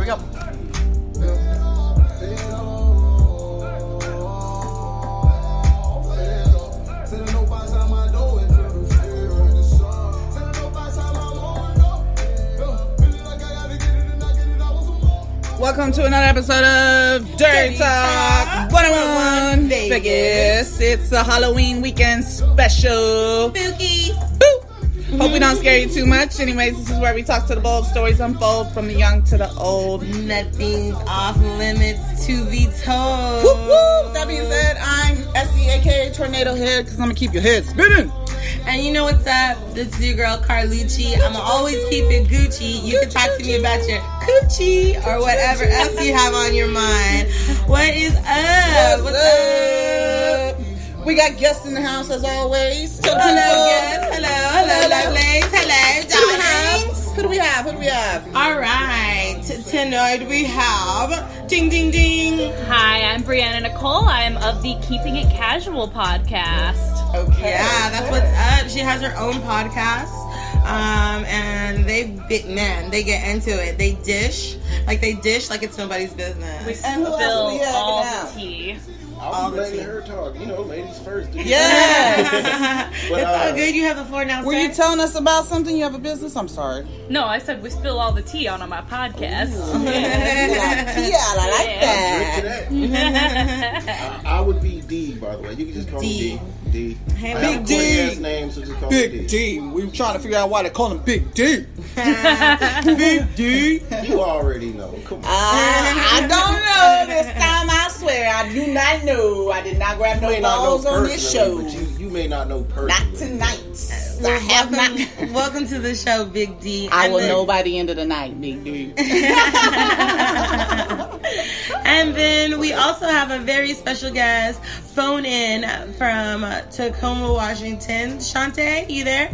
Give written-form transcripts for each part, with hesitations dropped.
we go. Welcome to another episode of Dirty Talk 101 Vegas. It's a Halloween weekend special. Spooky. Boo! Hope we don't scare you too much. Anyways, this is where we talk to the bold, stories unfold from the young to the old. Nothing's off limits to be told. Woo woo! That being said, I'm Essie, aka Tornado Head, because I'm going to keep your head spinning. And you know what's up? This is your girl Carlucci. I'ma always keep it Gucci. You can talk to me about your coochie or whatever else you have on your mind. What is up? What's up? We got guests in the house as always. Hello, guests. Hello, lovelies. Hello, darlings. Who do we have? All right. Tonight we have ding, ding, ding. Hi, I'm Brianna Nicole. I'm of the Keeping It Casual podcast. Okay. Yeah, that's what's up. She has her own podcast. And they get into it. They dish like it's nobody's business. We And who else spill we have all now? the tea. I'll be letting her talk. You know, ladies first. Yes. But, It's all good. You have the floor now, Were sir. you telling us about something? You have a business? I'm sorry. No, I said we spill all the tea on my podcast. I like that. Good today. I would be D, by the way. You can just call me D. Hey, I Big have a D. corny-ass name, so just call me Big D. D. We were trying to figure out why they call him Big D. Big D. You already know. Come on. I don't know this time, I swear. I do not know. I did not grab You may no not know balls on this show. personally, but you may not know personally. Not tonight. I have not. Welcome to the show, Big D. I will then- know by the end of the night, Big D. And then we also have a very special guest phone in from Tacoma, Washington. Shante, you there?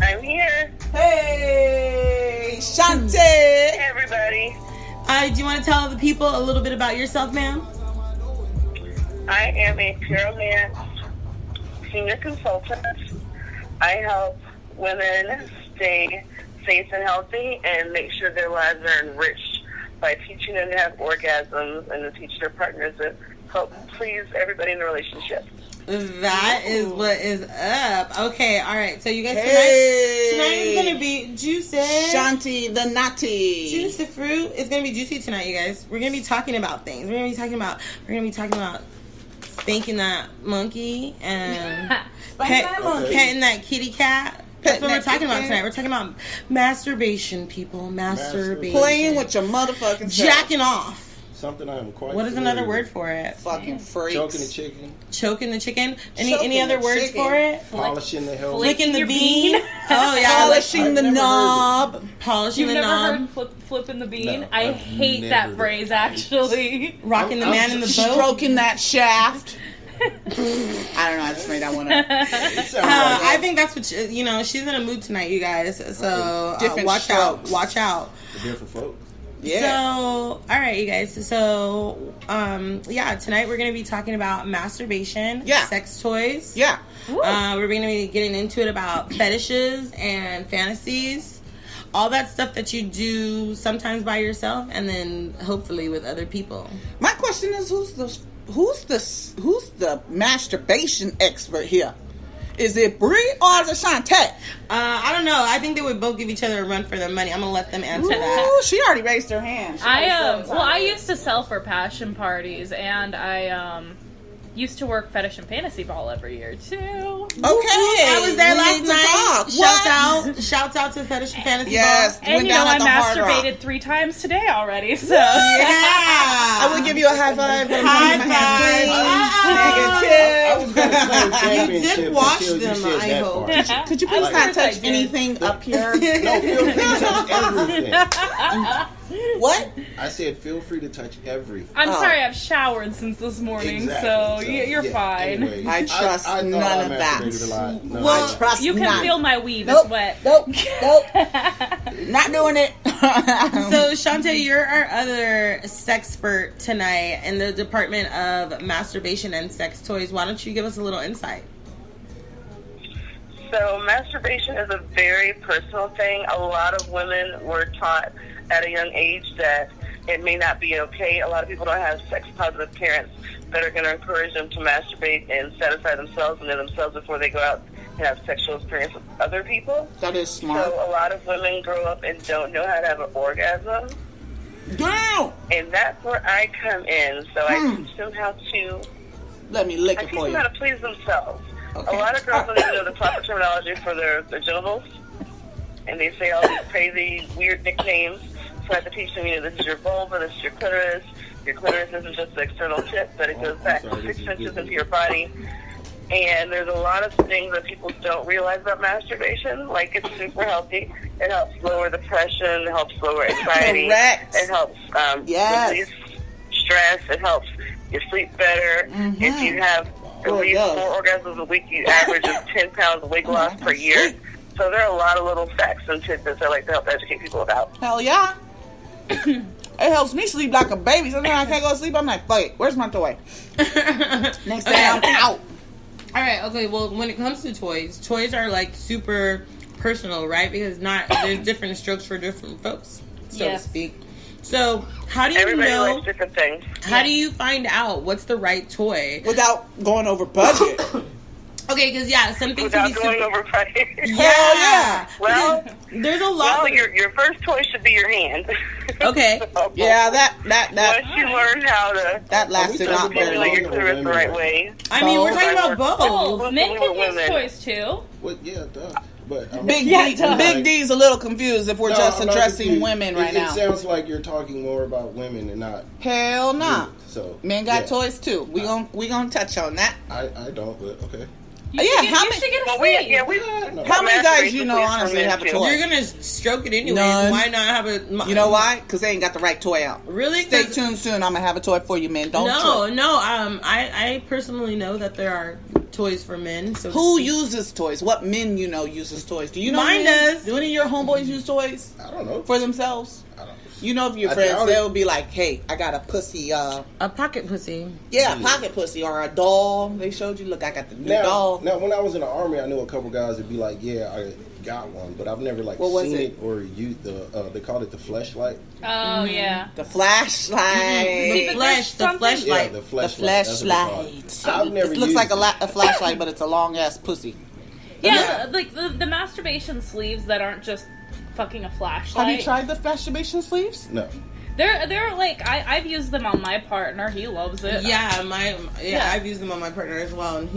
I'm here. Hey, Shante. Hey, everybody. Do you want to tell the people a little bit about yourself, ma'am? I am a pure romance senior consultant. I help women stay safe and healthy and make sure their lives are enriched by teaching them to have orgasms and to teach their partners to help please everybody in the relationship. That is what is up. Okay, all right. So you guys, Hey. tonight is going to be juicy. Shanti the Naughty. Juicy fruit. It's going to be juicy tonight, you guys. We're going to be talking about things. We're going to be talking about spanking that monkey and petting that kitty cat. That's what we're talking about tonight. We're talking about masturbation, people. Masturbation. Playing with your motherfucking self. jacking off. Something I am quite What is familiar another word with. for it? Fucking freaks. Choking the chicken. Choking the chicken. Any Choking other the words chicken. for it? Polishing the hell. Flicking the your bean. bean. Oh yeah, Polishing the I've never knob. polishing You've the never knob. heard flipping the bean? No, I I've hate never that heard phrase, that. actually. Rocking the I'm man in the boat. Stroking that shaft. I don't know. I just made that one up. It sounds like I think that's what she's in a mood tonight, you guys. So Different watch strokes. out. different folks. Yeah. So, all right, you guys. So, tonight we're gonna be talking about masturbation, Yeah. sex toys. Yeah. We're gonna be getting into it about fetishes and fantasies, all that stuff that you do sometimes by yourself, and then hopefully with other people. My question is, who's the masturbation expert here? Is it Bree or is it Shante? I don't know. I think they would both give each other a run for their money. I'm gonna let them answer that. Ooh, she already raised her hand. She already said I used to sell for passion parties, and I used to work fetish and fantasy ball every year too. Okay, I was there we last need to night. talk. Shouts out to Fetish and Fantasy Yes, Ball. And went you know, down I at the Hard Rock. masturbated 3 times today already, so Yeah. I would give you a high five. But I'm High keeping my hands five. clean. I was going to claim championship did wash until you them, said I that hope. part. Could you please I not wish I touch did. anything up here? No, feel free to touch everything. What? I said feel free to touch everything. I'm Oh. sorry, I've showered since this morning, so you're yeah, fine. anyway, I trust thought none I of that. masturbated a lot. No, Well, I trust You can none. feel my weave, Nope. it's wet. Nope. Not doing it. So, Shante, you're our other sexpert tonight in the Department of Masturbation and Sex Toys. Why don't you give us a little insight? So masturbation is a very personal thing. A lot of women were taught at a young age that it may not be okay. A lot of people don't have sex-positive parents that are going to encourage them to masturbate and satisfy themselves and themselves before they go out and have sexual experience with other people. That is smart. So a lot of women grow up and don't know how to have an orgasm. Damn! And that's where I come in. So I teach them how to... Let me lick I it teach for them you. how to please themselves. Okay. A lot of girls don't even know the proper terminology for their genitals. And they say all these crazy, weird nicknames. So I have to teach them, this is your vulva, this is your clitoris. Your clitoris isn't just the external tip, but it goes back 6 inches into your body. And there's a lot of things that people don't realize about masturbation. Like, it's super healthy. It helps lower depression. It helps lower anxiety. Correct. It helps release stress. It helps you sleep better. Mm-hmm. If you have at least 4 orgasms a week, you average 10 pounds of weight loss per year. So there are a lot of little facts and tidbits I like to help educate people about. Hell yeah. It helps me sleep like a baby. Sometimes I can't go to sleep. I'm like, fuck it. Where's my toy? Next day I'm out. All right, okay. Well, when it comes to toys are like super personal, right? Because there's different strokes for different folks, so to speak. So how do you Everybody know? likes different things. How do you find out what's the right toy Without going over budget. Okay, because some things Without can be going super. over price. Yeah. Well, There's a lot. Well, your first toy should be your hand. Okay. Yeah, that Once you learn how to that lasted not very stimulate your long. clitoris the right way. I mean, we're talking about both. Oh, men can Women. use toys too. Well, yeah, duh. But Big D's a little confused if we're just I'm not addressing confused. women right now. It sounds like you're talking more about women and not. Hell nah. So Men got toys too. We gonna touch on that. I don't, but okay. You Yeah, should get, how you many- should get a Well, sleeve. How many guys you know honestly have a toy? You're gonna stroke it anyway. None. Why not have a? You know why? Because they ain't got the right toy out. Really? Stay tuned soon. I'm gonna have a toy for you, men. Don't trip. No. I personally know that there are toys for men. So Who uses toys? What men you know uses toys? Do you know? Mine men? does. Do any of your homeboys use toys I don't know. for themselves? I don't. You know, if your I friends, doubt it. they'll be like, "Hey, I got a pussy, a pocket pussy. a pocket pussy or a doll." They showed you, look, I got the new doll. Now, when I was in the army, I knew a couple guys that'd be like, "Yeah, I got one," but I've never What was seen it? it or used they called it the fleshlight. Oh yeah. The flashlight. The but flesh, there's the something- fleshlight. Yeah, the The fleshlight. That's what they call it. flashlight. I've never It looks used like it. a flashlight, but it's a long ass pussy. Yeah, like the masturbation sleeves that aren't just fucking a flashlight. Have you tried the masturbation sleeves? No. They're like I've used them on my partner. He loves it. Yeah, I've used them on my partner as well, and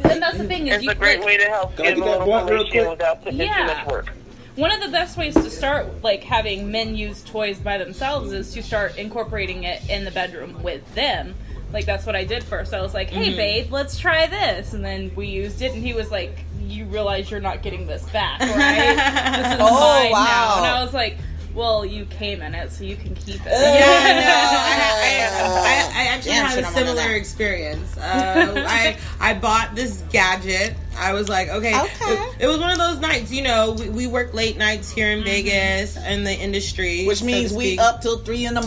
And that's the thing is It's you a great like, way to help Can I give get a that little blunt real permission quick? without putting in too Yeah. much work. one of the best ways to start like having men use toys by themselves is to start incorporating it in the bedroom with them. Like that's what I did first. I was like, "Hey babe, let's try this," and then we used it, and he was like, "You realize you're not getting this back, right? This is mine now." And I was like, "Well, you came in it, so you can keep it." I actually Damn, had shit, a I'm on similar that. experience. I bought this gadget. I was like, okay. It was one of those nights, we work late nights here in Vegas in the industry. Which so means to we speak. up till 3 a.m.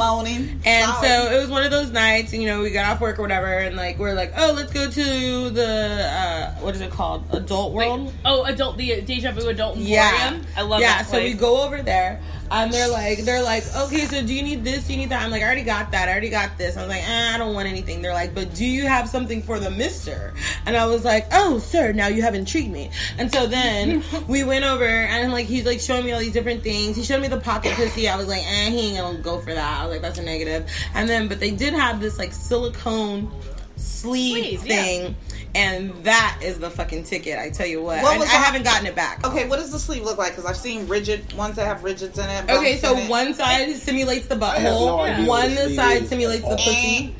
And so it was one of those nights, we got off work or whatever, and like we're like, oh, let's go to the what is it called, Adult World? The Deja Vu Adult Yeah, Emporium. I love yeah. that So we place. go over there, and they're like, okay, so do you need this? Do you need that? I'm like, I already got that. I already got this. I was like, I don't want anything. They're like, but do you have something for the mister? And I was like, oh, sir, now you have intrigued me. And so then we went over, and like he's like showing me all these different things. He showed me the pocket pussy. I was like, he ain't gonna go for that. I was like, that's a negative. And then, but they did have this like silicone sleeve thing. And that is the fucking ticket, I tell you what. What And was I that? haven't gotten it back. Okay, what does the sleeve look like? Because I've seen rigid ones that have rigids in it. Okay, bumps so in it. one side simulates the I have no butthole, idea one what a sleeve side is. simulates the pussy.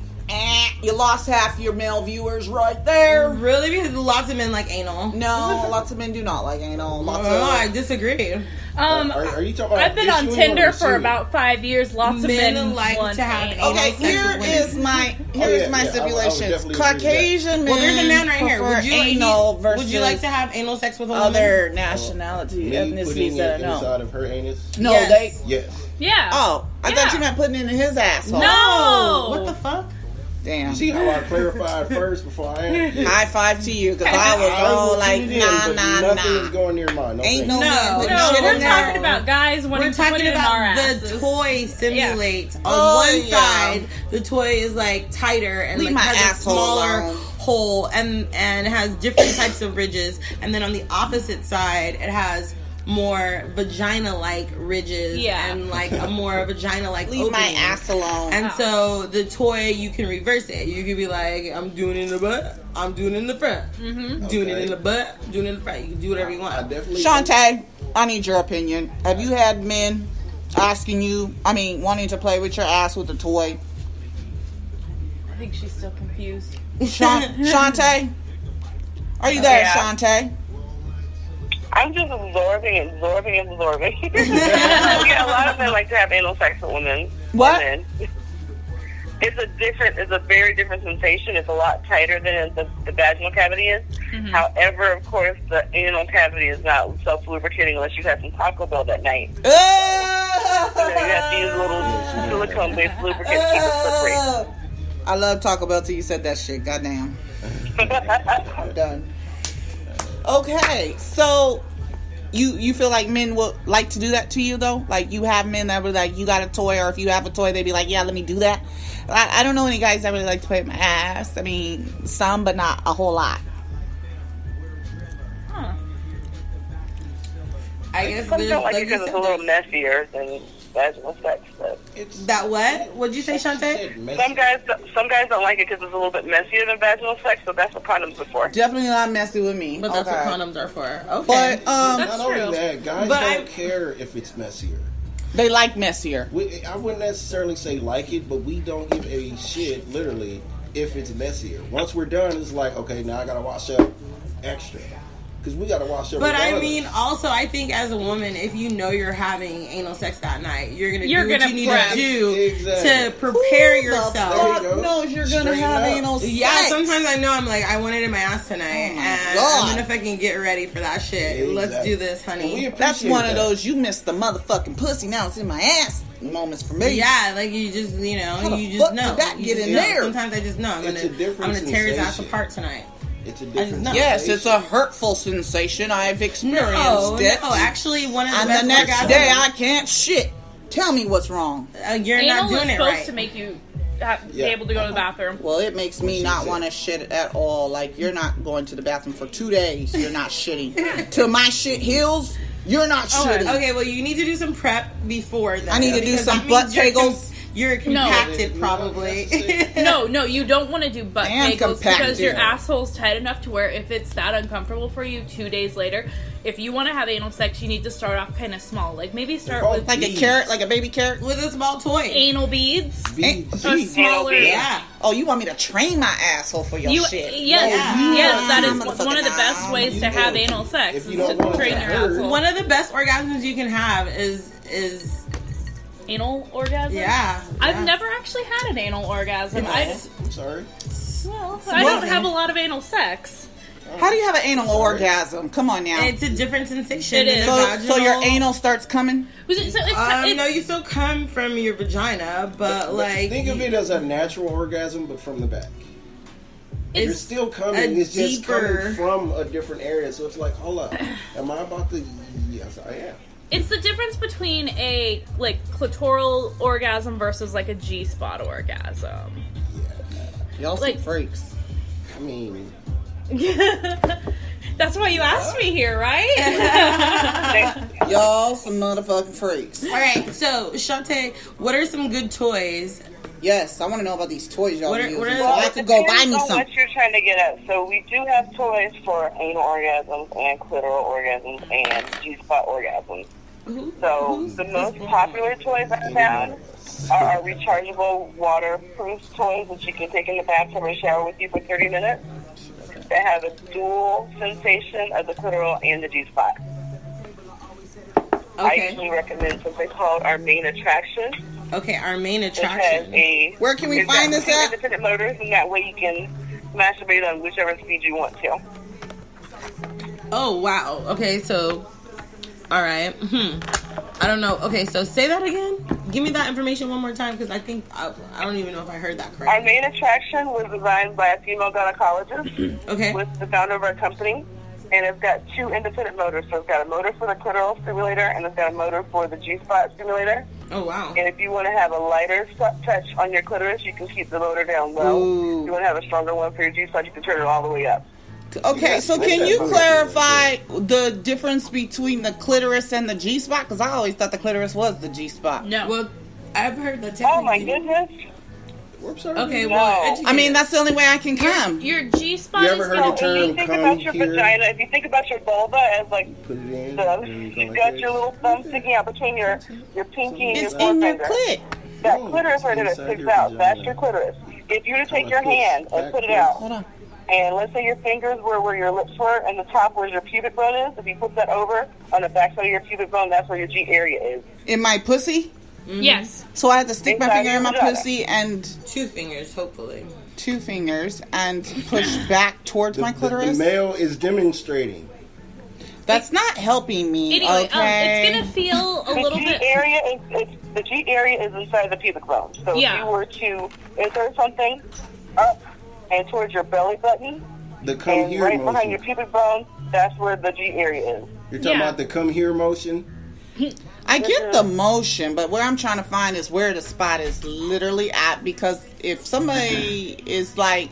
You lost half your male viewers right there. Really? Because lots of men like anal. No, lots of men do not like anal. Lots Oh, I of disagree. Are you talking about I've been on issuing Tinder or for receiving? about 5 years. Lots of Men men like want to have anal. Okay, sex here with women. is my yeah, I would stipulations. definitely agree with that. Caucasian men Well, there's a man right here. prefer Would you anal versus would you like to have anal sex with a woman? other nationality Me ethnicities putting that it I know? inside of her anus? No, Yes. they. Yes. Yeah. Oh, I thought Yeah. you meant putting it in his asshole. No. What the fuck? Damn. You see how I clarified first before I answered? High five to you, because I was all like, Nothing is nah. going near mine. No Ain't thanks. no man putting shit we're in there. talking about guys wanting We're to put talking it in our about the asses. toy simulates. On Oh, one yeah. side, the toy is like tighter and Leave like my has a asshole smaller alone. hole and has different types of ridges. And then on the opposite side, it has more vagina-like ridges and like a more vagina-like Leave opening. my ass alone. And so the toy, you can reverse it. You can be like, I'm doing it in the butt, I'm doing it in the front. Doing it in the butt, doing it in the front. You can do whatever you want. I definitely. Shante, I need your opinion. Have you had men asking you, wanting to play with your ass with a toy? I think she's still confused. Shante? Are you there, Yeah. Shante? I'm just absorbing. Yeah, a lot of men like to have anal sex with women. What? Women. It's a very different sensation. It's a lot tighter than the vaginal cavity is. However, of course, the anal cavity is not self-lubricating unless you've had some Taco Bell that night. You have to use little silicone-based lubricant to keep it slippery. I love Taco Bell till you said that shit. Goddamn. I'm done. Okay, so you feel like men would like to do that to you though? Like you have men that were like, you got a toy, or if you have a toy, they'd be like, yeah, let me do that. I don't know any guys that really like to play with my ass. Some, but not a whole lot. Huh. I guess Some there's don't like it you because it's said, a little messier than vaginal sex. But that what? What'd you say, Shante? some guys don't like it because it's a little bit messier than vaginal sex. So that's what condoms are for. Definitely not messy with me. But that's Okay. what condoms are for. Okay. But That's Not only true. that, guys But don't care if it's messier. they like messier. I wouldn't necessarily say like it, but we don't give a shit, literally, if it's messier. Once we're done, it's like, okay, now I gotta wash up extra. Because we gotta wash up. But regardless. also, I think as a woman, if you know you're having anal sex that night, you're gonna do what gonna you need prep. to do Exactly. to prepare Who the yourself. There you go. fuck knows you're gonna Straighten have up. anal sex? Yeah, sometimes I know I'm like, I want it in my ass tonight, Oh my and God. I'm gonna fucking get ready for that shit. Exactly. Let's do this, And we honey. appreciate That's one of that. those you missed the motherfucking pussy, now it's in my ass moments for me. Yeah, like you just, How the you fuck just know. did that You get just in know. there? Sometimes I just know I'm It's a gonna different tear his ass sensation. apart tonight. It's a different. know. Yes, it's a sensation. hurtful sensation. I've experienced No, it. actually, one of the And best the next orgasms- day, I can't shit. Tell me what's wrong. you're Anal not is doing it supposed right. to make you be Yeah. able to go to the bathroom. Well, it makes me What she not said. want to shit at all. Like, you're not going to the bathroom for 2 days. You're not shitting. Till my shit heals, you're not shitting. Okay, well, you need to do some prep before that. I need to do because some that butt means you're kegels. You're compacted, No. probably. No, you don't want to do butt And bagels because compacted. your asshole's tight enough to where if it's that uncomfortable for you 2 days later, if you want to have anal sex, you need to start off kind of small. Like maybe start with Like a carrot, like a baby carrot. With a small toy. anal beads. Beads. A smaller. Yeah. Oh, you want me to train my asshole for your shit? Yes, Yeah. yes, that is Motherfucker, one of the best nah. ways to have anal sex If is you don't to want it train to your hurt. asshole. One of the best orgasms you can have is Anal orgasm? yeah. I've never actually had an anal orgasm. Yeah. I'm sorry. I don't have a lot of anal sex. How do you have an anal orgasm? Come on now. It's a different sensation. It is. than So your vaginal. anal starts coming? So it's, No, you still come from your vagina, but like think of it as a natural orgasm, but from the back. You're it's still a coming. It's just deeper- coming from a different area. So it's like, hold up, am I about to? Yes, I am. It's the difference between a like clitoral orgasm versus like a G-spot orgasm. Y'all some Like- freaks. I mean, That's why you asked me here, right? Y'all some motherfucking freaks. all right. So Shante, what are some good toys? Yes, I want to know about these toys y'all What are- use. what are- So Well, I could go buy Depends me on some. what you're trying to get at. So we do have toys for anal orgasms and clitoral orgasms and G-spot orgasms. So the most popular toys I found are our rechargeable waterproof toys that you can take in the bathtub or shower with you for 30 minutes. They have a dual sensation of the clitoral and the G-spot. I Okay. usually recommend something called our main attraction, Okay, our main which has attraction. a Where can we it's got find this two at? independent motors, and that way you can masturbate on whichever speed you want to. Oh wow. Okay, so all right. I don't know. Okay, so say that again. Give me that information one more time, because I think I don't even know if I heard that Our correctly. main attraction was designed by a female gynecologist Okay. with the founder of our company, and it's got 2 independent motors. So it's got a motor for the clitoral stimulator, and it's got a motor for the G-spot stimulator. Oh, wow. And if you want to have a lighter touch on your clitoris, you can keep the motor down low. Ooh. If you want to have a stronger one for your G-spot, you can turn it all the way up. Okay, so can you clarify the difference between the clitoris and the G-spot? Because I always thought the clitoris was the G-spot. No. Well, I've heard that Oh my technically. goodness! Whoops, sorry. Okay, No. well, educate I mean, us. that's the only way I can come. Your G spot You is ever heard the the So if term you think come about your here? vagina, if you think about your vulva as like Put it in. the, and you go you've like got this. your little thumb sticking out between your pinky and It's your in your forefinger. clit. That No, clitoris it's right there that inside sticks your out, that's vagina. your clitoris. If you were to take Kinda your twist hand and put it backwards. out, Hold on. and let's say your fingers were where your lips were, and the top where your pubic bone is, if you put that over on the backside of your pubic bone, that's where your G area is. In my pussy? Yes. So I have to stick my Inside finger in my your vagina. pussy and 2 fingers, hopefully. 2 fingers and push back towards my The clitoris. male is demonstrating. That's not helping me. Anyway, Okay. it's gonna feel a The little G bit. area the G area is inside the pubic bone. So Yeah. if you were to insert something up and towards your belly button, The come and here right motion. behind your pubic bone, that's where the G area is. You're talking Yeah. about the come here motion? I get the motion, but what I'm trying to find is where the spot is literally at. Because if somebody is like,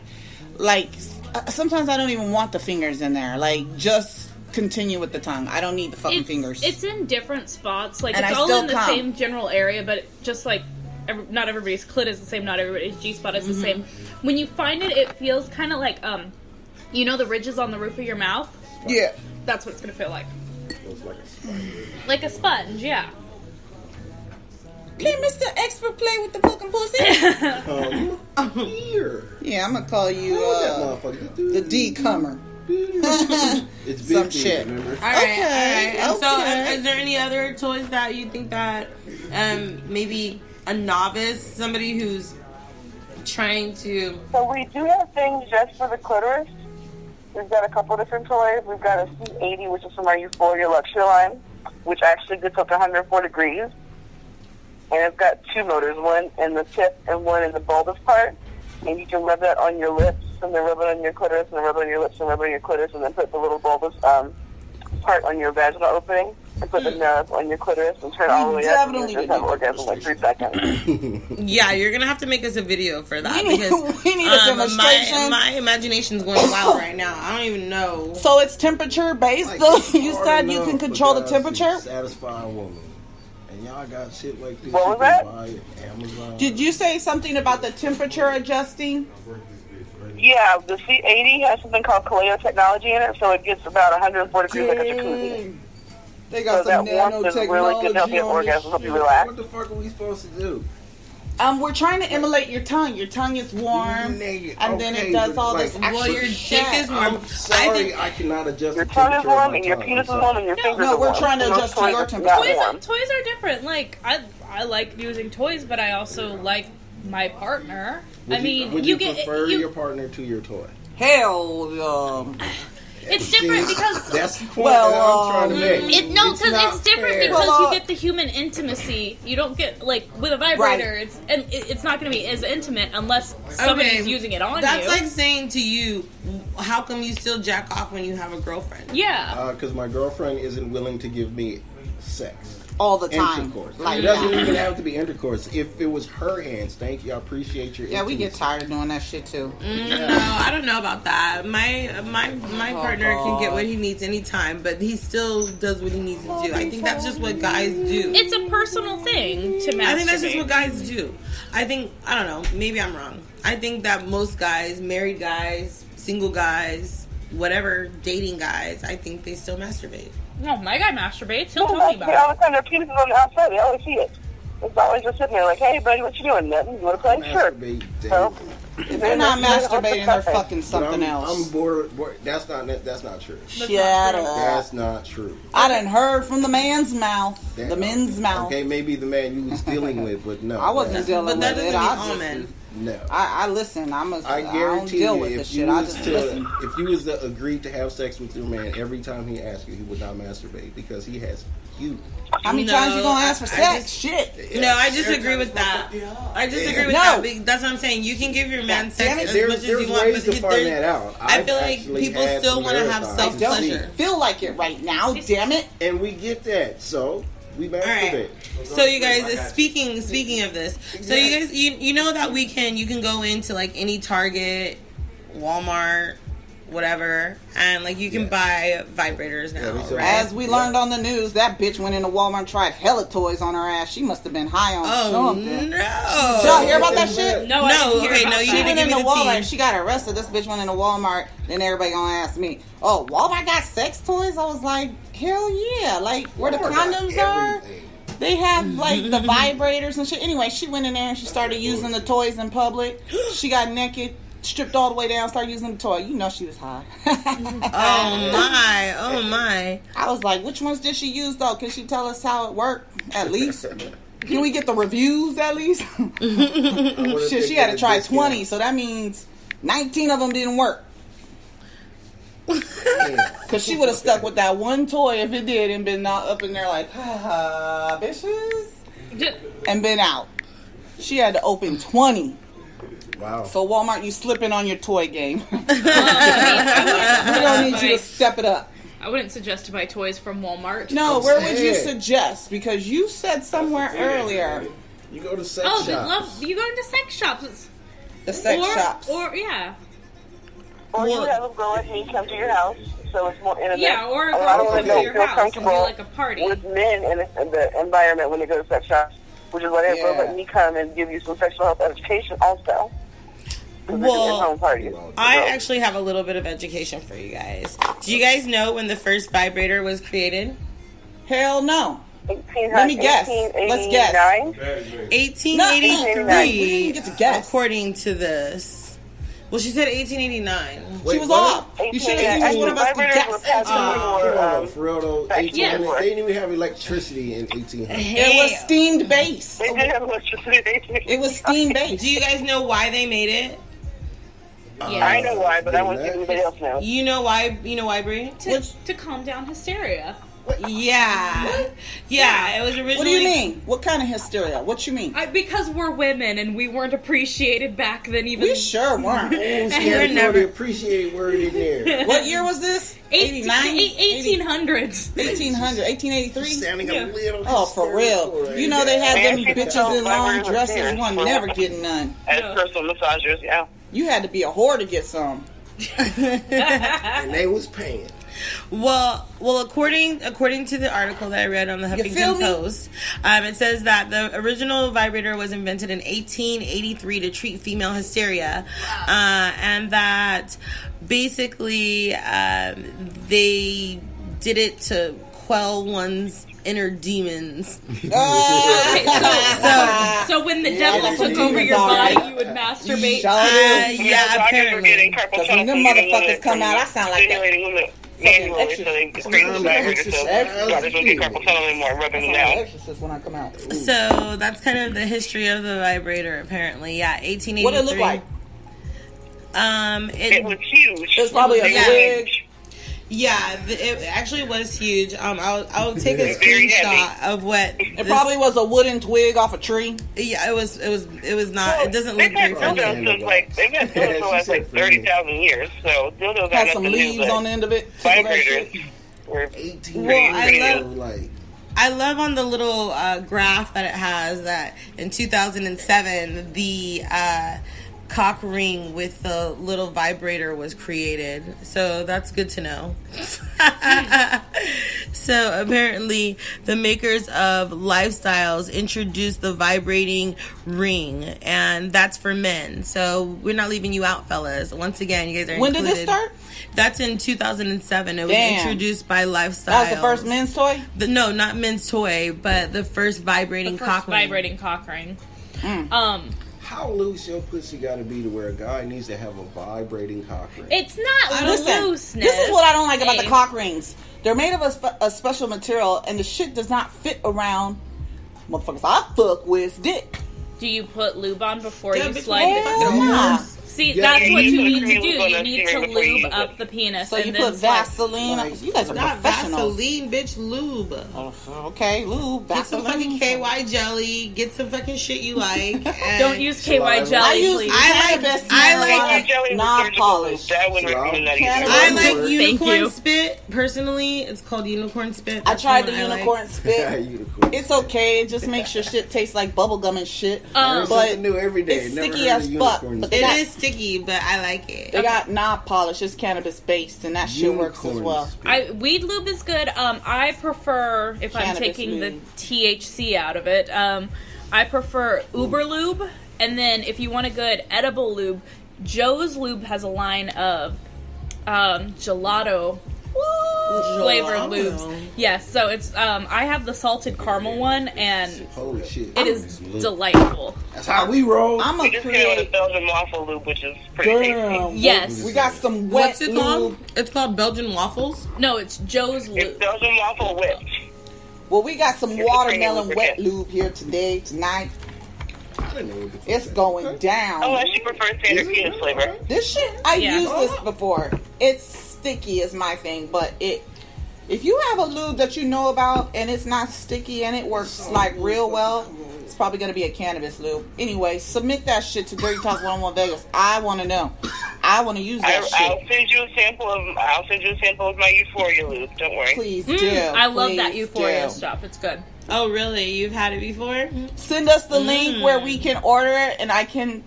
sometimes I don't even want the fingers in there. Like, just continue with the tongue. I don't need the fucking fingers. It's in different spots. Like, And it's I all still in the come. same general area, but just like not everybody's clit is the same, not everybody's G spot is the same. When you find it, it feels kind of like you know the ridges on the roof of your mouth. Yeah. That's what it's gonna feel like. It's like a sponge. Like a sponge, yeah. Can Mr. Expert play with the fucking pussy? Come here. Yeah, I'm gonna call you Hold that motherfucker. the D-comer. It's big Some D, shit. remember? All right, Okay, all right. And so, okay. is there any other toys that you think that maybe a novice, somebody who's trying to... So we do have things just for the clitoris. We've got a couple different toys. We've got a C80, which is from our Euphoria Luxury line, which actually gets up to 104 degrees. And it's got 2 motors, one in the tip and one in the bulbous part. And you can rub that on your lips, and then rub it on your clitoris, and then rub it on your lips, and rub it on your clitoris, and then put the little bulbous part on your vaginal opening, and put the nub on your clitoris, and turn it all the way up, and Definitely just have orgasm in like 3 seconds. Yeah, you're going to have to make us a video for that. We need- Because we need a demonstration. My imagination's going wild right now. I don't even know. So it's temperature based. Like, Though it's you hard said you enough can for control the guys to temperature. Satisfy a woman. And y'all got shit like this. What you was can that? buy at Amazon. Did you say something about the temperature adjusting? Yeah, the C80 has something called Kaleo technology in it, so it gets about 104 degrees like a jacuzzi. They So got that some warmth is really good to help nanotechnology you on orgasm, this help you shit. relax. What the fuck are we supposed to do? We're trying to emulate your tongue. Your tongue is warm, Nigga, and then it okay, does but all like- this extra Well, your dick shit. is warm. I'm sorry, I cannot adjust Your the tongue is temperature of warm my and your tongue. penis is I'm warm sorry. and your No, fingers no, are we're warm. trying to Most adjust to toys your are temperature. not Toys, warm. toys are different. Like I like using toys, but I also like my partner. Would I mean, would you you get prefer you, your partner to your toy? Hell, it's different See, because that's the point Well, that I'm trying to make. because not it's different fair. because Well, you get the human intimacy. You don't get like with a vibrator. It's not going to be as intimate unless somebody's using it on That's you. like saying to you, how come you still jack off when you have a girlfriend? yeah. Because my girlfriend isn't willing to give me sex. all the time. Intercourse. Like It doesn't that. even have to be intercourse. If it was her hands, thank you. I appreciate your Yeah, we get intimacy. tired of doing that shit too. No, I don't know about that. My partner can get God. what he needs anytime, but he still does what he needs to do. I think that's just what guys do. It's a personal thing to masturbate. I think that's just what guys do. I don't know, maybe I'm wrong. I think that most guys, married guys, single guys, whatever, dating guys, I think they still masturbate. No, my guy masturbates. He'll All tell me about the time, their penis is on the outside. They always see it. It's always just sitting there like, hey, buddy, what you doing? Nothing. You want to play? Sure. Masturbate daily. So, If they're not masturbating, they're fucking But something I'm else. bored. That's not true. Shut not true. up. That's not true. I done heard from the man's mouth, That- the men's mouth. Okay, maybe the man you was dealing with, but no. I wasn't dealing But with that doesn't it. mean I all just, men. No. I listen. I I don't guarantee deal you, with this if shit. you I was just to, listen. if you was to agree to have sex with your man every time he asks you, he would not masturbate because he has you. How many times you gonna ask for sex? Shit. No, I disagree with that. I disagree with that. That's what I'm saying. You can give your man sex as much as you want, but to find that out. I feel like people still want to have self-pleasure. Feel like it right now, damn it. And we get that, so we masturbate. Right. So you guys, speaking of this, so you guys, you know that you can go into like any Target, Walmart, whatever, and like you can buy vibrators now, right? As we learned on the news, that bitch went into Walmart and tried hella toys on her ass. She must have been high on something. No. Did y'all hear about that shit? No, Okay, no, you She need to went give me into the Walmart. tea. She got arrested. This bitch went into Walmart. Then everybody gonna ask me, "Oh, Walmart got sex toys?" I was like, "Hell yeah!" Like where the condoms are. They have like the vibrators and shit. Anyway, she went in there and she started using the toys in public. She got naked, stripped all the way down, started using the toy. You know she was high. Oh my. I was like, which ones did she use though? Can she tell us how it worked at least? Can we get the reviews at least? Shit, she had to try 20, so that means 19 of them didn't work. Because she would have stuck with that one toy if it did and been up in there like, bitches, and been out. She had to open 20. Wow. So Walmart, you slipping on your toy game. We don't need you to step it up. I wouldn't suggest to buy toys from Walmart. No, where would you suggest? Because you said somewhere earlier. You go to sex shops. You go into sex shops. The sex shops. Or, yeah. Or you have them go with me, come to your house, so it's more intimate. Yeah, or a lot of go women to don't your feel house and do comfortable like a party. with men in the environment when they go to sex shops, which is why they're going to let me come and give you some sexual health education also. Well, I actually have a little bit of education for you guys. Do you guys know when the first vibrator was created? Hell no. Let me guess. Let's guess. 1883. No, we didn't get to guess. According to this. Well, she said 1889. She was off. You should have used one of us to guess. For real though, 1800, they didn't even have electricity in 1800. It was steamed base. They did have electricity. It was steam base. Do you guys know why they made it? Yeah. I know why, but I want to see everybody else know. You know why? You know why, Bree? To calm down hysteria. Yeah. Yeah, it was originally... What do you mean? What kind of hysteria? What you mean? Because we're women and we weren't appreciated back then even. We sure weren't. We're never appreciate word in there. What year was this? 89? 1800s. 1883? Sounding a little for real. You know they had them bitches in long dresses, one never getting none. As personal massagers, yeah. You had to be a whore to get some. And they was paying. Well, according to the article that I read on the Huffington Post, it says that the original vibrator was invented in 1883 to treat female hysteria, and that basically they did it to quell one's inner demons. So when the devil took over your body, you would masturbate. Yeah, apparently. Because when them motherfuckers come out, I sound like that. When I come out. So that's kind of the history of the vibrator. Apparently, yeah, 1883. What did it look like? It was huge. It was probably a wig. Yeah, it actually was huge. I'll take a screenshot of what. It probably was a wooden twig off a tree. Yeah, it was not. It doesn't look very friendly. They've had dildos for the last 30,000 years, so dildos had some leaves on the end of it. Vibrators. I love on the little graph that it has that in 2007 the cock ring with the little vibrator was created. So that's good to know. So apparently the makers of Lifestyles introduced the vibrating ring, and that's for men. So we're not leaving you out, fellas. Once again, you guys are included. When did this start? That's in 2007. It was introduced by Lifestyles. That was the first men's toy? No, not men's toy, but the first vibrating cock ring. Vibrating cock ring. How loose your pussy got to be to where a guy needs to have a vibrating cock ring? It's not looseness. This is what I don't like about the cock rings. They're made of a special material, and the shit does not fit around motherfuckers I fuck with dick. Do you put lube on before you slide the Hell nah. See, Yeah, that's you what you need need to to do. cream You need to before you use lube it. up the penis. So and you then put Vaseline. like- You guys are Not professionals. Vaseline, bitch, lube. Oh, okay, lube. Get some Vaseline. fucking KY jelly. Get some fucking shit you like. and- Don't use KY Saliva. jelly, I use please. cannabis. I like marijuana, jelly with non-polished. surgical lube. I wouldn't recommend that Cannabis. either. I like Thank unicorn you. spit. Personally, it's called unicorn spit. I That's tried the one I like. unicorn spit. Unicorn. It's okay. It just makes your shit taste like bubblegum and shit. Learn but something new every day. it's Never sticky heard as of fuck, unicorns. but they It got- is sticky, but I like it. They got non-polished. It's cannabis based, and that shit works as Unicorn well. spit. Weed lube is good. I prefer, if I'm Cannabis taking the lube. THC out of it, I prefer Uber Lube. And then if you want a good edible lube, Joe's Lube has a line of gelato flavored lubes. Yes, so it's I have the salted caramel one, and Holy shit. it is delightful. That's how we roll. I'm We a just came with a create. Belgian waffle lube, which is pretty tasty. Girl, Yes. we got some wet What's it lube. called? It's called Belgian waffles. No, it's Joe's It's Lube. Belgian waffle whipped. Well, we got some It's a watermelon creamy wet lubricant. lube here today, tonight. I didn't know what the fuck It's that going was. down. Unless you prefer standard Is it? penis flavor. This shit, I've Yeah. used this before. It's sticky is my thing, but if you have a lube that you know about and it's not sticky and it works like real well, it's probably going to be a cannabis lube. Anyway, submit that shit to Dirty Talk 101 Vegas. I want to know. I want to use that I'll shit. send you a sample of my Euphoria lube. Don't worry. Please do. I love that Please Euphoria do. stuff. It's good. Oh, really? You've had it before? Send us the link where we can order it, and I can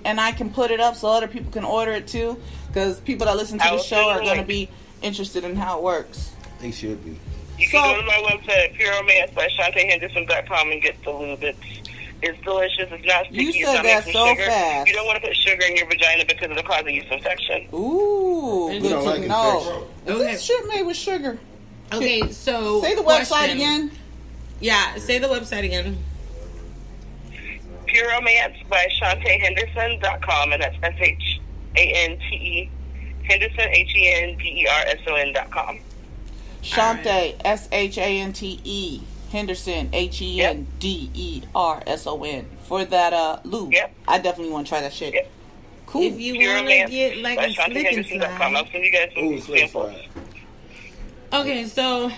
put it up so other people can order it too. Because people that listen to I the will show send are the going to link. be interested in how it works. They should be. You So- can go to my website at pureomance.shantehenderson.com and get the lube. It's delicious. It's not sticky. You it's said not that mixed so with sugar. fast. You don't want to put sugar in your vagina because it'll cause a yeast infection. Ooh, We good don't to like know. infection. Is Okay. this shit made with sugar? Okay, so Say the website question. again. Yeah, say the website again. Puromance by ShanteHenderson.com, and that's SHANTE Henderson HENDERSON.com. Shante, SHANTE, Henderson, HENDERSON, for that lube. Yep. I definitely want to try that shit. Yep. Cool. If you want to get like by a slip and ShanteHenderson.com. I'll slide. send you guys some Ooh, slip samples. slide. Okay, so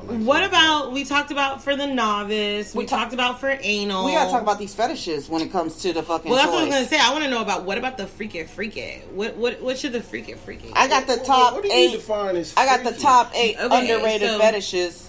what about, we talked about for the novice, we talked about for anal. We gotta talk about these fetishes when it comes to the fucking Well, that's toys. what I was gonna say. I want to know about what about the freak it. What should the freak it? I got the top What do you 8. define as I got the freaky? top 8 Okay, underrated so- fetishes.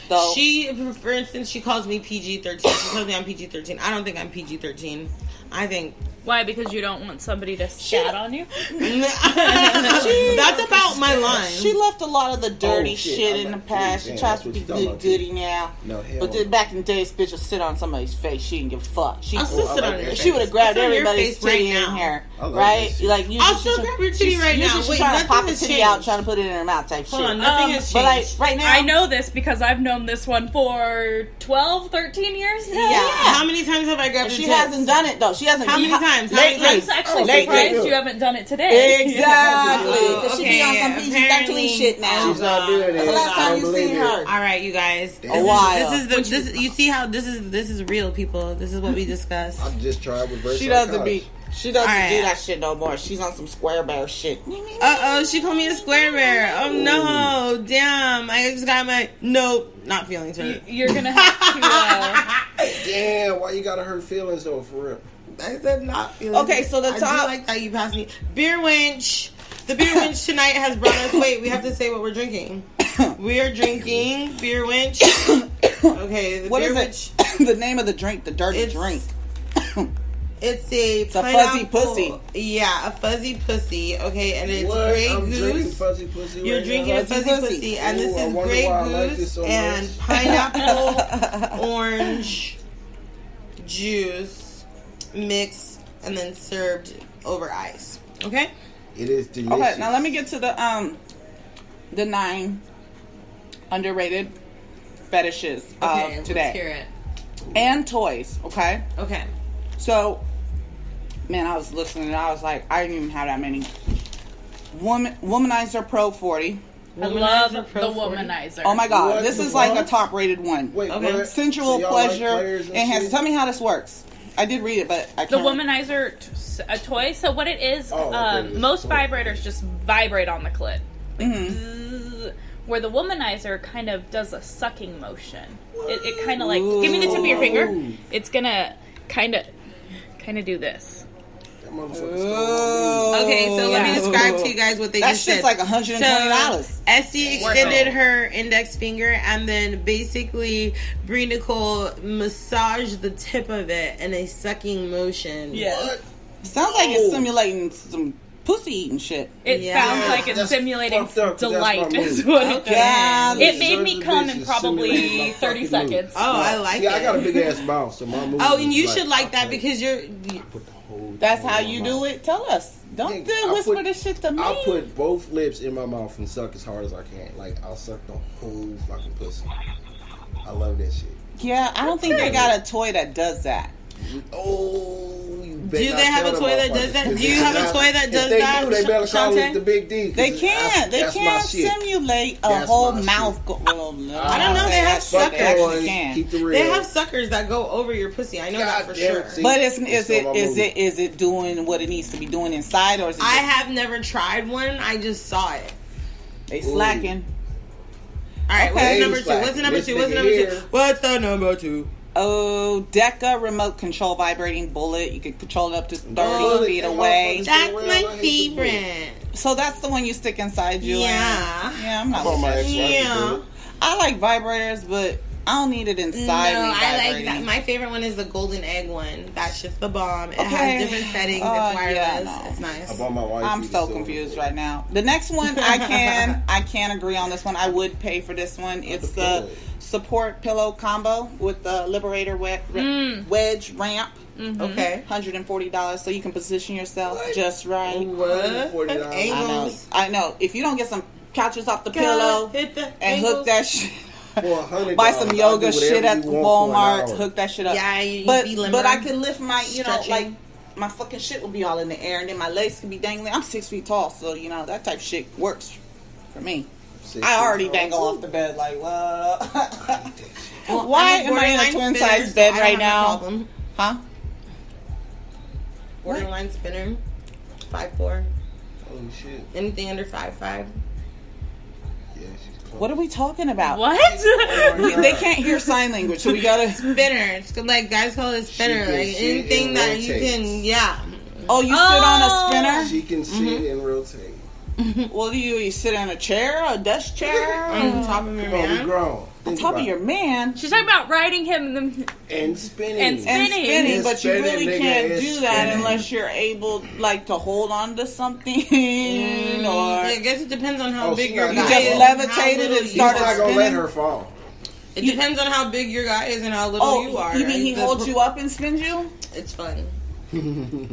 Though She, for instance, she calls me PG-13. She tells me I'm PG-13. I don't think I'm PG-13. I think Why? Because you don't want somebody to scat on you? that's about my line. she left a lot of the dirty Oh, shit. shit I'm in the like, past. She damn, tries that's to what be you talking good about, goody now. No, hell But no. then back in the day, this bitch would sit on somebody's face. She didn't give a fuck. She I'll still Oh, I sit like on that. your she would have face. grabbed I'll sit on your everybody's face right titty in now. here, I love right? that shit. Like usually I'll still grab your titty right now. Usually she's Wait, trying to nothing pop a has titty changed. out, trying to put it in her mouth type Hold shit. on, nothing has But like changed. right now, I know this because I've known this one for 12, 13 years now. Yeah. How many times have I grabbed she your tits? hasn't done it though. She hasn't. How many times? How many Lately. times? I'm actually Lately. surprised you haven't done it today. Exactly. Oh, 'Cause she be on some okay, PG-13 apparently. shit now. She's not doing it. That's the last I time don't you believe seen it. her. All right, you guys. A while. This is you see how this is real, people. This is what we discuss. I just tried reverse She doesn't psychology. she doesn't All right. do that shit no more. She's on some square bear shit. Oh, she called me a square bear. Oh no, damn! I just got my not feelings hurt. You're going to have to... Damn, why you gotta hurt feelings though, for real? I said not feelings. Okay, so the I top- do like that you passed me beer winch. The beer winch tonight has brought us. Wait, we have to say what we're drinking. We are drinking beer winch. Okay, the What beer is winch. it? The name of the drink, the dirty It's- drink. It's a fuzzy pineapple- pussy. Yeah, a fuzzy pussy. Okay, and it's What? Grey I'm drinking Goose. fuzzy pussy. You're right drinking now? a fuzzy pussy, and this Ooh, I is wonder Grey why I like this Goose so and much. pineapple orange juice mixed and then served over ice. Okay. It is delicious. Okay, now let me get to the 9 underrated fetishes Okay. of today. Let's hear it. And toys, okay? Okay. So, man, I was listening and I was like, I didn't even have that many. Womanizer Pro 40. I love the Womanizer Pro 40. womanizer. Oh my god, What this the is like a fuck? top rated one. Wait, Okay. what? Sensual So y'all like pleasure players and enhances. shit? Tell me how this works. I did read it, but I The can't. womanizer a toy. So what it is, okay. most vibrators just vibrate on the clit. Mm-hmm. Bzzz, where the womanizer kind of does a sucking motion. It kind of like, give me the tip of your finger. It's gonna kind of do this. Okay, so let me describe to you guys what they just said. That shit's like $120. So, Essie extended her index finger, and then basically Bree Nicole massaged the tip of it in a sucking motion. Yeah. Sounds like it's simulating some pussy eating shit. It sounds like it's simulating delight is what it does. Yeah. It made me come in probably 30 seconds. Oh, I like it. I got a big ass mouth, so my move. Oh, and you should like that because you're... That's how you do it? Tell us. Don't whisper this shit to me. I'll put both lips in my mouth and suck as hard as I can. Like, I'll suck the whole fucking pussy. I love that shit. Yeah, I don't think they got a toy that does that. Oh, you Do they have a toy that does that? Do you have a toy that does that? If they do, they better call it the Big D. They can't. They can't simulate a whole mouth. I don't know. They have suckers. They have suckers that go over your pussy. I know that for sure. But is it doing what it needs to be doing inside, or is it? I have never tried one. I just saw it. They slacking. All right. Okay. What's the number two? What's the number two? Oh, Deca remote control vibrating bullet. You can control it up to 30 feet away. That's my favorite. So that's the one you stick inside you. Yeah. I'm not. I like vibrators, but I don't need it inside me. I like that. My favorite one is the golden egg one. That's just the bomb. It has different settings. It's wireless. Yeah, It's nice. I'm so confused right now. The next one, I can agree on this one. I would pay for this one. It's the support pillow combo with the Liberator wedge ramp. Mm-hmm. Okay, $140, so you can position yourself just right. What? I know. If you don't get some couches off the pillow and hook that shit. Buy some yoga shit at Walmart. Hook that shit up. Yeah, but I can lift my, like my fucking shit will be all in the air, and then my legs can be dangling. I'm 6 feet tall, so that type of shit works for me. I already dangle off the bed like, well, why am I in a twin size bed right now? Huh? Borderline spinner, 5'4". Holy shit! Anything under 5'5". What are we talking about? What? They can't hear sign language, so we gotta spinner. It's like guys call it spinner. Like anything that you can, Oh, you sit on a spinner? She can sit and rotate. Well, do you sit on a chair, a desk chair, on top of your man? On top of your man? She's talking about riding him and spinning. But you really can't do that unless you're able, like, to hold on to something. Or I guess it depends on how big your guy is. You just levitated and started spinning. He's not going to let her fall. It depends on how big your guy is and how little you are. You mean he holds you up and spins you? It's fun.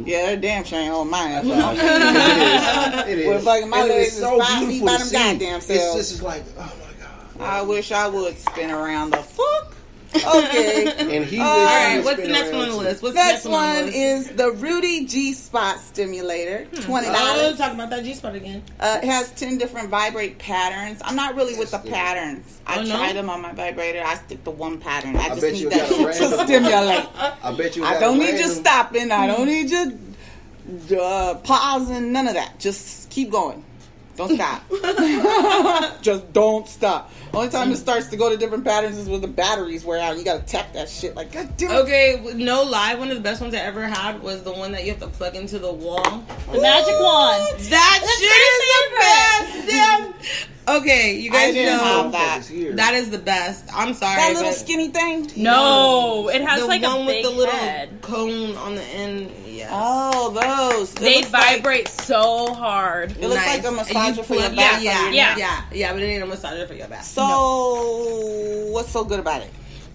Yeah, damn sure ain't holding mine. It is. Well, fucking my legs is so 5 feet by them goddamn selves. It's just like, oh my god. I wish I would spin around the fuck. Okay. And he all right, what's the next one on the list? Next one is the Rudy G-Spot Stimulator. $20. Let's talk about that G-Spot again. It has 10 different vibrate patterns. I'm not really with the patterns. I tried them on my vibrator. I stick to one pattern. I just need that to stimulate. I bet you. I don't need you stopping. I don't need you pausing. None of that. Just keep going. Don't stop. Just don't stop. Only time it starts to go to different patterns is when the batteries wear out. You gotta tap that shit like, God damn it. Okay, no lie. One of the best ones I ever had was the one that you have to plug into the wall. The magic wand. That shit is the best. Damn. Okay, you guys know that. That is the best. I'm sorry. That little skinny thing? No, it has the like one a with big the little head. cone on the end. Yes. Oh, those. They vibrate so hard. It looks like a massager for your back. Yeah, but it ain't a massager for your back. So, what's so good about it?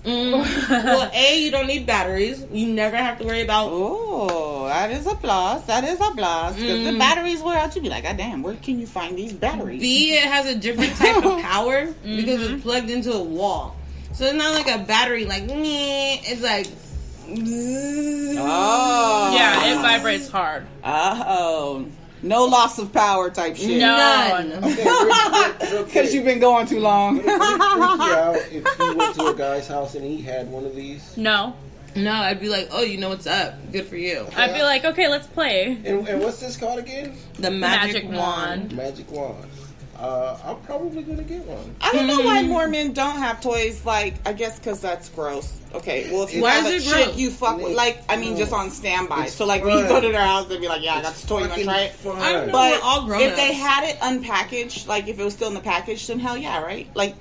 Well, A, you don't need batteries. You never have to worry about. Oh, that is a plus. Because the batteries wear out. You be like, God damn, where can you find these batteries? B, it has a different type of power because it's plugged into a wall. So it's not like a battery, like, it's like. Oh. Yeah, it vibrates hard. Oh. No loss of power type shit. None. Because you've been going too long. Would it freak you out if you went to a guy's house and he had one of these? No. No, I'd be like, oh, you know what's up. Good for you. I'd be like, okay, let's play. And what's this called again? The magic wand. Magic wand. I'm probably gonna get one. I don't know why more men don't have toys. Like, I guess because that's gross. Okay, well, if you Why have is a it chick gross? you fuck with, like, I mean, just on standby. It's So, like, when you fun. go to their house, they'd be like, yeah, I got this toy, you want to try it? Fun. I don't know. But We're all grown if they ups. had it unpackaged, like, if it was still in the package, then hell yeah, right? Like,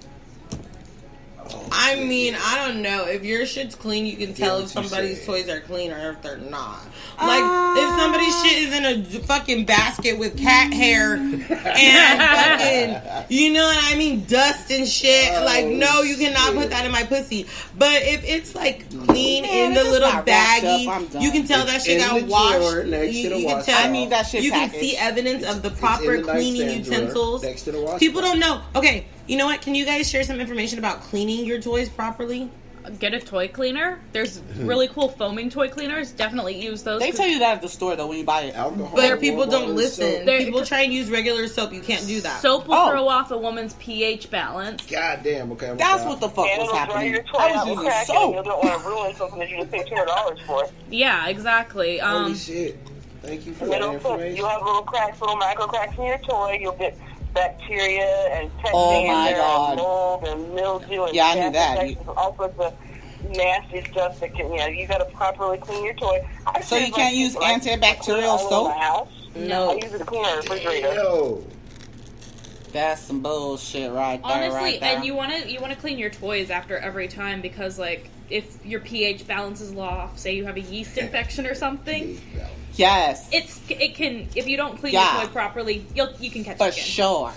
I mean, I don't know. If your shit's clean, you can tell what if you somebody's say. toys are clean or if they're not. Like, if somebody's shit is in a fucking basket with cat hair and fucking, you know what I mean, dust and shit, like, no, you cannot put that in my pussy. But if it's, like, clean Man, in if the it's little not wrapped baggie, up, I'm done. you can tell that shit in got the washed. drawer next to the You can wash tell. I need that shit You can packaged. see evidence of the It's proper in the cleaning nightstand drawer utensils. next to the wash People bar. don't know. Okay, you know what? Can you guys share some information about cleaning your toys properly? Get a toy cleaner. There's really cool foaming toy cleaners. Definitely use those. they tell you that at the store, though, when you buy it. Alcohol. But people warm don't water, listen. soap. There- People try and use regular soap. You can't do that. Soap will Oh. throw off a woman's pH balance. God damn. Okay. I'm That's sorry. what the fuck And was it'll dry happening. your toy I out was with using crack, and you soap. don't want to ruin something that you just paid $200 for. Yeah, exactly. Holy shit. Thank you for And that it'll put, information. you'll have little cracks, little micro cracks in your toy. You'll get bacteria and pet Oh, dander my God. and mold and mildew and Yeah, I knew gas that. infections, all sorts of nasty stuff that can, you got to properly clean your toy. So you can't use antibacterial all soap? in my house. No. I use it to clean our refrigerator. Yo. That's some bullshit right there, Honestly, right there. and you want to clean your toys after every time because, like, if your pH balance is off, say you have a yeast infection or something, Yes, it can, if you don't clean Yeah. your toy properly, you can catch for it again. sure.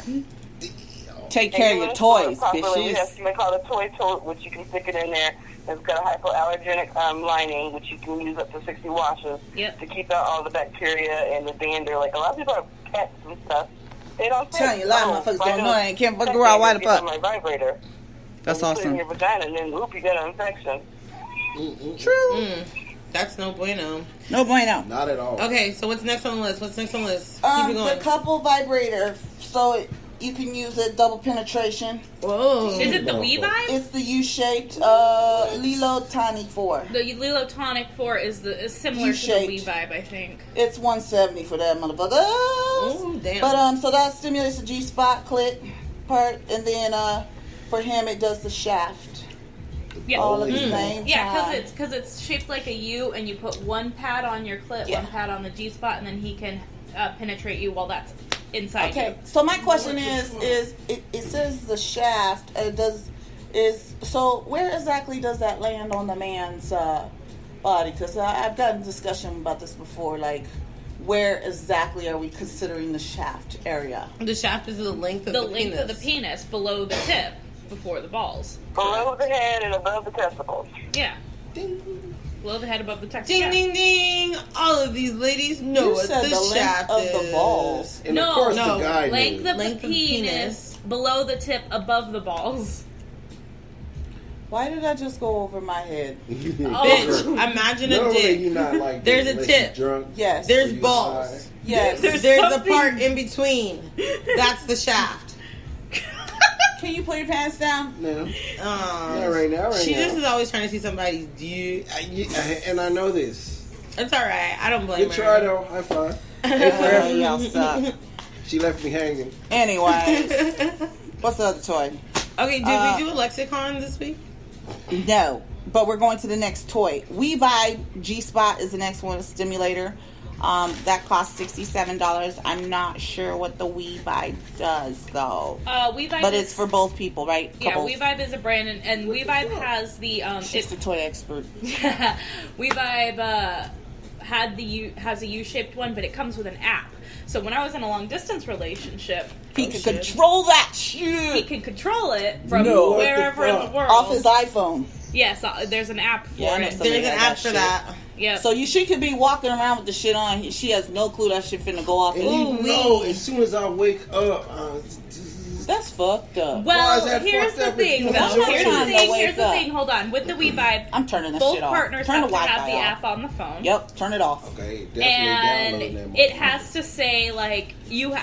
Take And care of you your want to store it toys, properly. We have bitches. something called a toy tote, which you can stick it in there. It's got a hypoallergenic lining, which you can use up to 60 washes Yep. to keep out all the bacteria and the dander. Like, a lot of people have pets and stuff. They don't think, Telling you, a lot of oh, motherfuckers I don't know don't and can't check figure out why the it, get fuck. on my vibrator. That's And put it in awesome. your vagina, and then, whoop, you got an infection. True. That's no bueno. No bueno. Not at all. Okay, so what's next on the list? Keep it going. The couple vibrator, so you can use it double penetration. Whoa. Is it the Wii Vibe? It's the U-shaped Lilo Tonic 4. The Lilo Tonic 4 is similar to the Wii U-shaped. Vibe, I think. It's $170 for that motherfucker. Oh, damn. But so that stimulates the G-spot clit part, and then for him it does the shaft Yeah. all at the same Yeah, time. because it's shaped like a U, and you put one pad on your clit, Yeah. one pad on the G spot, and then he can penetrate you while that's inside Okay, you. so my question is it says the shaft so where exactly does that land on the man's body? Because I've gotten discussion about this before, like where exactly are we considering the shaft area? The shaft is the length of The the length penis. of the penis below the tip, before the balls. Below the head and above the testicles. Yeah. Below the head, above the text. Ding, yeah. ding, ding. All of these ladies know You what said the the length shaft of is. the balls. And No, of course no. the guy Length knew. of Length the of the penis, penis. below the tip, above the balls. Why did I just go over my head? Bitch, imagine a Normally dick. you not like There's this a unless tip. you drunk. Yes. There's You balls. high. Yes. There's the something- part in between. That's the shaft. Can you put your pants down? No, not right now. Right She now. just is always trying to see somebody's dick. And I know this. It's alright. I don't blame Good her. try though. High five. Y'all suck. She left me hanging. Anyways, what's the other toy? Okay, did we do a lexicon this week? No, but we're going to the next toy. We Vibe G-Spot is the next one, a stimulator. That costs $67. I'm not sure what the We Vibe does though. We Vibe But is, it's for both people, right? Yeah, Couples. We Vibe is a brand, and We Vibe has the She's the toy expert. We Vibe has a U-shaped one, but it comes with an app. So when I was in a long distance relationship, He can control that he shit could control it from No. wherever in the What the world. off his iPhone. Yes, there's an app for Yeah, I know it. somebody There's an that app for shit. that. Yeah. So she could be walking around with the shit on. She has no clue that shit finna go off. And And you know, as soon as I wake up, That's fucked up. Well, that here's fucked the up if thing. you though. have Here's time the to thing. wake Here's the up. thing. Hold on. With the We Vibe, I'm turning this both shit off. partners Turn have the to have Wi-Fi the off. app on the phone. Yep, turn it off. Okay, definitely And download that it motherfucker. has to say like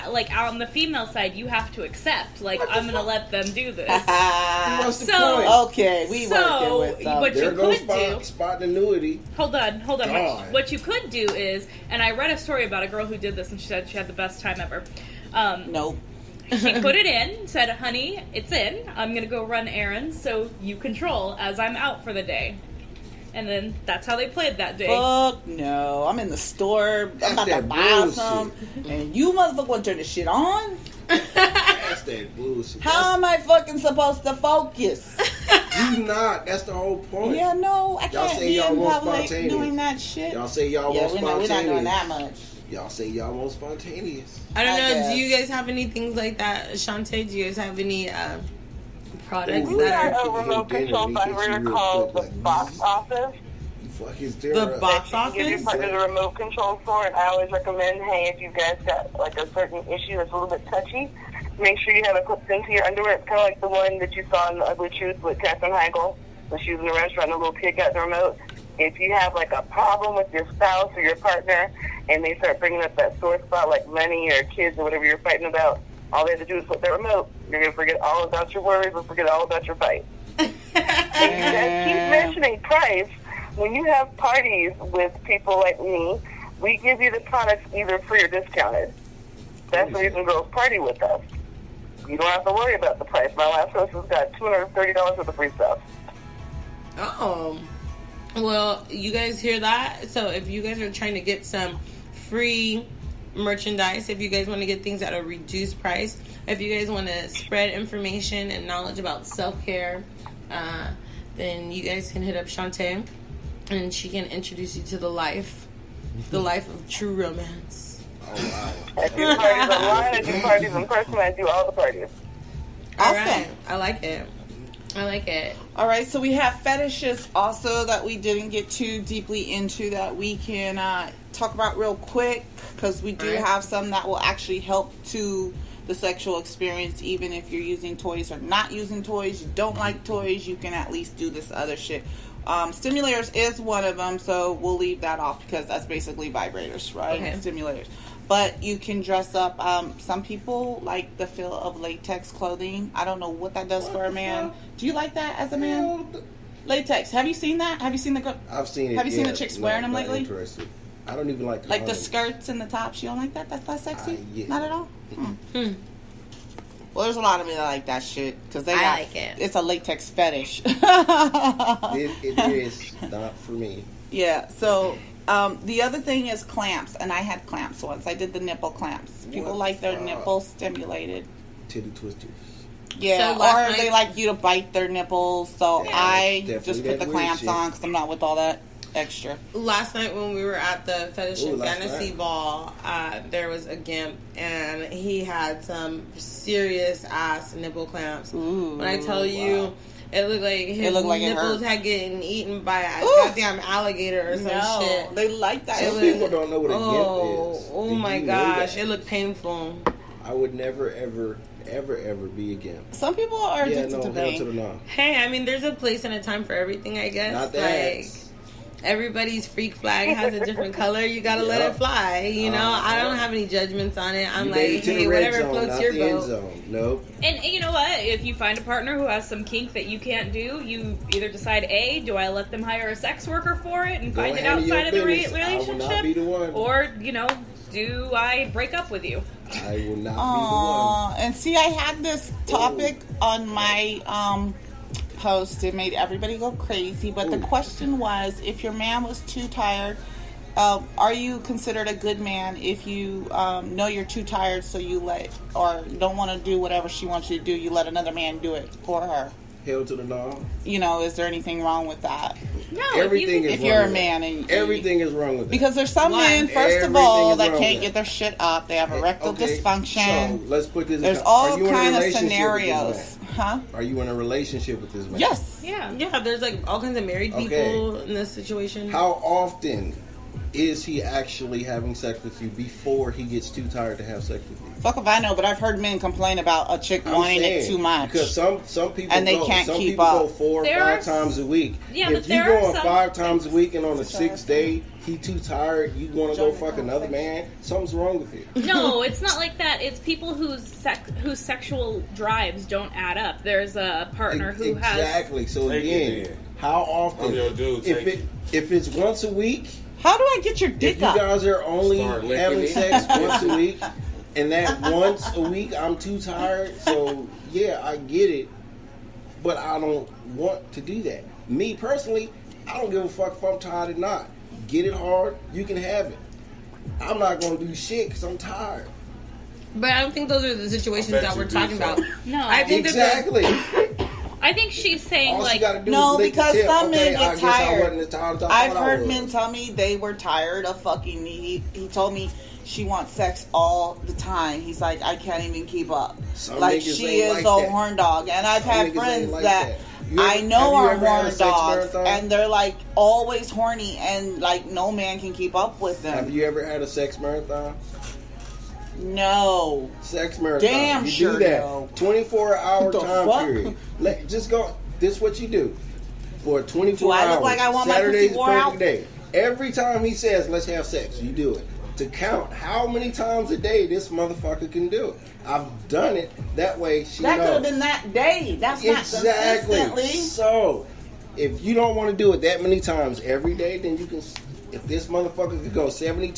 like on the female side, you have to accept like What the I'm gonna fuck? let them do this. What's the So- point? Okay, we So, working with them. what There you goes could do. spot annuity. Hold on. God. What you could do is, and I read a story about a girl who did this, and she said she had the best time ever. Nope. She put it in, said, "Honey, it's in. I'm gonna go run errands, so you control as I'm out for the day." And then that's how they played that day. Fuck no. I'm in the store. I'm about to that buy bullshit. some. And you motherfucker want to turn this shit on? That's that bullshit. How am I fucking supposed to focus? You not. That's the whole point. Yeah, no, I Y'all can't say be y'all in want public spontaneous. doing that shit. Y'all say y'all Yeah, want we're spontaneous. not doing that much. Y'all say y'all want spontaneous. I don't I know. guess. Do you guys have any things like that, Shante? Do you guys have any products Ooh, We that got are a remote control vibrator called the box office. You fuck his dinner the up. box Give your office? partner the remote control for, and I always recommend, hey, if you guys got like a certain issue that's a little bit touchy, make sure you have it clipped into your underwear. It's kind of like the one that you saw in The Ugly Truth with Katherine Heigl when she was in the restaurant and the little kid got the remote. If you have like a problem with your spouse or your partner and they start bringing up that sore spot like money or kids or whatever you're fighting about, all they have to do is flip that remote. You're going to forget all about your worries and forget all about your fight. And you guys keep mentioning price. When you have parties with people like me, we give you the products either free or discounted. That's the reason girls party with us. You don't have to worry about the price. My last host has got $230 worth of free stuff. Oh. Well, you guys hear that? So if you guys are trying to get some free merchandise, if you guys want to get things at a reduced price, if you guys want to spread information and knowledge about self-care, then you guys can hit up Shante and she can introduce you to the life of true romance. Oh, wow. I do parties online, I do parties in person, I do all the parties. All Awesome. right. I like it. All right, so we have fetishes also that we didn't get too deeply into that we can talk about real quick because we do have some that will actually help to the sexual experience, even if you're using toys or not using toys, you don't like toys, you can at least do this other shit. Stimulators is one of them, so we'll leave that off because that's basically vibrators, right? Okay. Stimulators. But you can dress up. Some people like the feel of latex clothing. I don't know what that does for a man. Do you like that as a man? Latex. Have you seen that? Have you seen the? I've seen it. Have you seen yeah. the chicks wearing them Not lately? interested. I don't even like Like the condoms. skirts and the tops. You don't like that? That's not sexy. Yeah. Not at all. Well, there's a lot of men that like that shit because they. I like it. It's a latex fetish. It is not for me. Yeah. So the other thing is clamps, and I had clamps once. I did the nipple clamps. People What like their the fuck? nipples stimulated. Titty twisters. Yeah, So last or night- they like you to bite their nipples. So Yeah, I definitely just put that the weird clamps shit. on because I'm not with all that extra. Last night when we were at the Fetish Ooh, and last Fantasy night. Ball, there was a gimp and he had some serious ass nipple clamps. Ooh, when I tell you, it looked like his looked like it nipples hurt. had getting eaten by a Ooh. goddamn alligator or some shit. they like that. Some was- people don't know what a Oh, gimp is. oh Do my you know gosh, that? it looked painful. I would never, ever be a gimp. Some people are Yeah, addicted no, to hell to pain. the no. Hey, I mean, there's a place and a time for everything, I guess. Not that. Like, everybody's freak flag has a different color. You gotta let Yeah. it fly. You know, I don't have any judgments on it. I'm You like, made it to hey, the red whatever zone, floats not your the end boat. zone. Nope. And you know what? If you find a partner who has some kink that you can't do, you either decide, A, do I let them hire a sex worker for it and Go find it handle your outside of the business. I will not be relationship? the one. Or, do I break up with you? I will not Aw, and see, I had this topic on my post. It made everybody go crazy. But the Ooh. question was, if your man was too tired, are you considered a good man if you know you're too tired, so you let, or don't want to do whatever she wants you to do, you let another man do it for her? be the one. Hell to the no. Is there anything wrong with that? No, Everything is If wrong you're a with man that. and Everything is wrong with that. because there's some Why? men, first of Everything all, is that wrong can't with get their shit up. They have erectile Okay, dysfunction. So let's put this. There's are all you in a kind of relationship with this scenarios, man? huh? Are you in a relationship with this man? Yes. Yeah. Yeah, there's like all kinds of married Okay. people in this situation. How often is he actually having sex with you before he gets too tired to have sex with you? Fuck if I know, but I've heard men complain about a chick wanting it too much. Because some people and they can't some keep people up. go 4 or 5 times a week. Yeah, if but you there go are some 5 times a week and on the 6th day he too tired, you want to go fuck another man, something's wrong with you. No, it's not like that. It's people whose sexual drives don't add up. There's a partner who has... Exactly. So again, how often? If it's once a week... How do I get your dick up? If you guys are only having sex once a week, and that once a week I'm too tired, so yeah, I get it, but I don't want to do that. Me personally, I don't give a fuck if I'm tired or not. Get it hard, you can have it. I'm not going to do shit because I'm tired. But I don't think those are the situations that we're talking about. No. I think exactly. I think she's saying, all like... No, because some men get tired. I've heard men men tell me they were tired of fucking me. He told me she wants sex all the time. He's like, I can't even keep up. Like, she is a horn dog. And I've had friends that I know are horn dogs, and they're like always horny, and like no man can keep up with them. Have you ever had a sex marathon? No. Sex marathon. Damn you sure do that. no. 24-hour time period. Just go. This is what you do for 24 hours. Do I look like I want Saturday's my pussy wore out? Day. Every time he says, let's have sex, you do it. To count how many times a day this motherfucker can do it. I've done it. That way she knows. That could have been that day. That's not consistently. So, if you don't want to do it that many times every day, then you can... If this motherfucker could go 17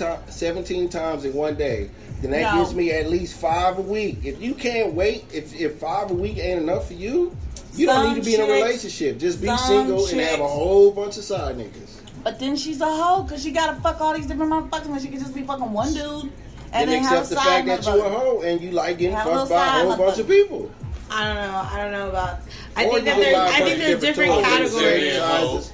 times in one day, then that gives me at least 5 a week. If you can't wait, if 5 a week ain't enough for you, you don't need to be in a relationship. Just be single and have a whole bunch of side niggas. But then she's a hoe because she gotta fuck all these different motherfuckers when she can just be fucking one dude and then have a accept the side fact that you a hoe and you like getting fucked by a whole bunch of people. I don't know about. I think there's different categories.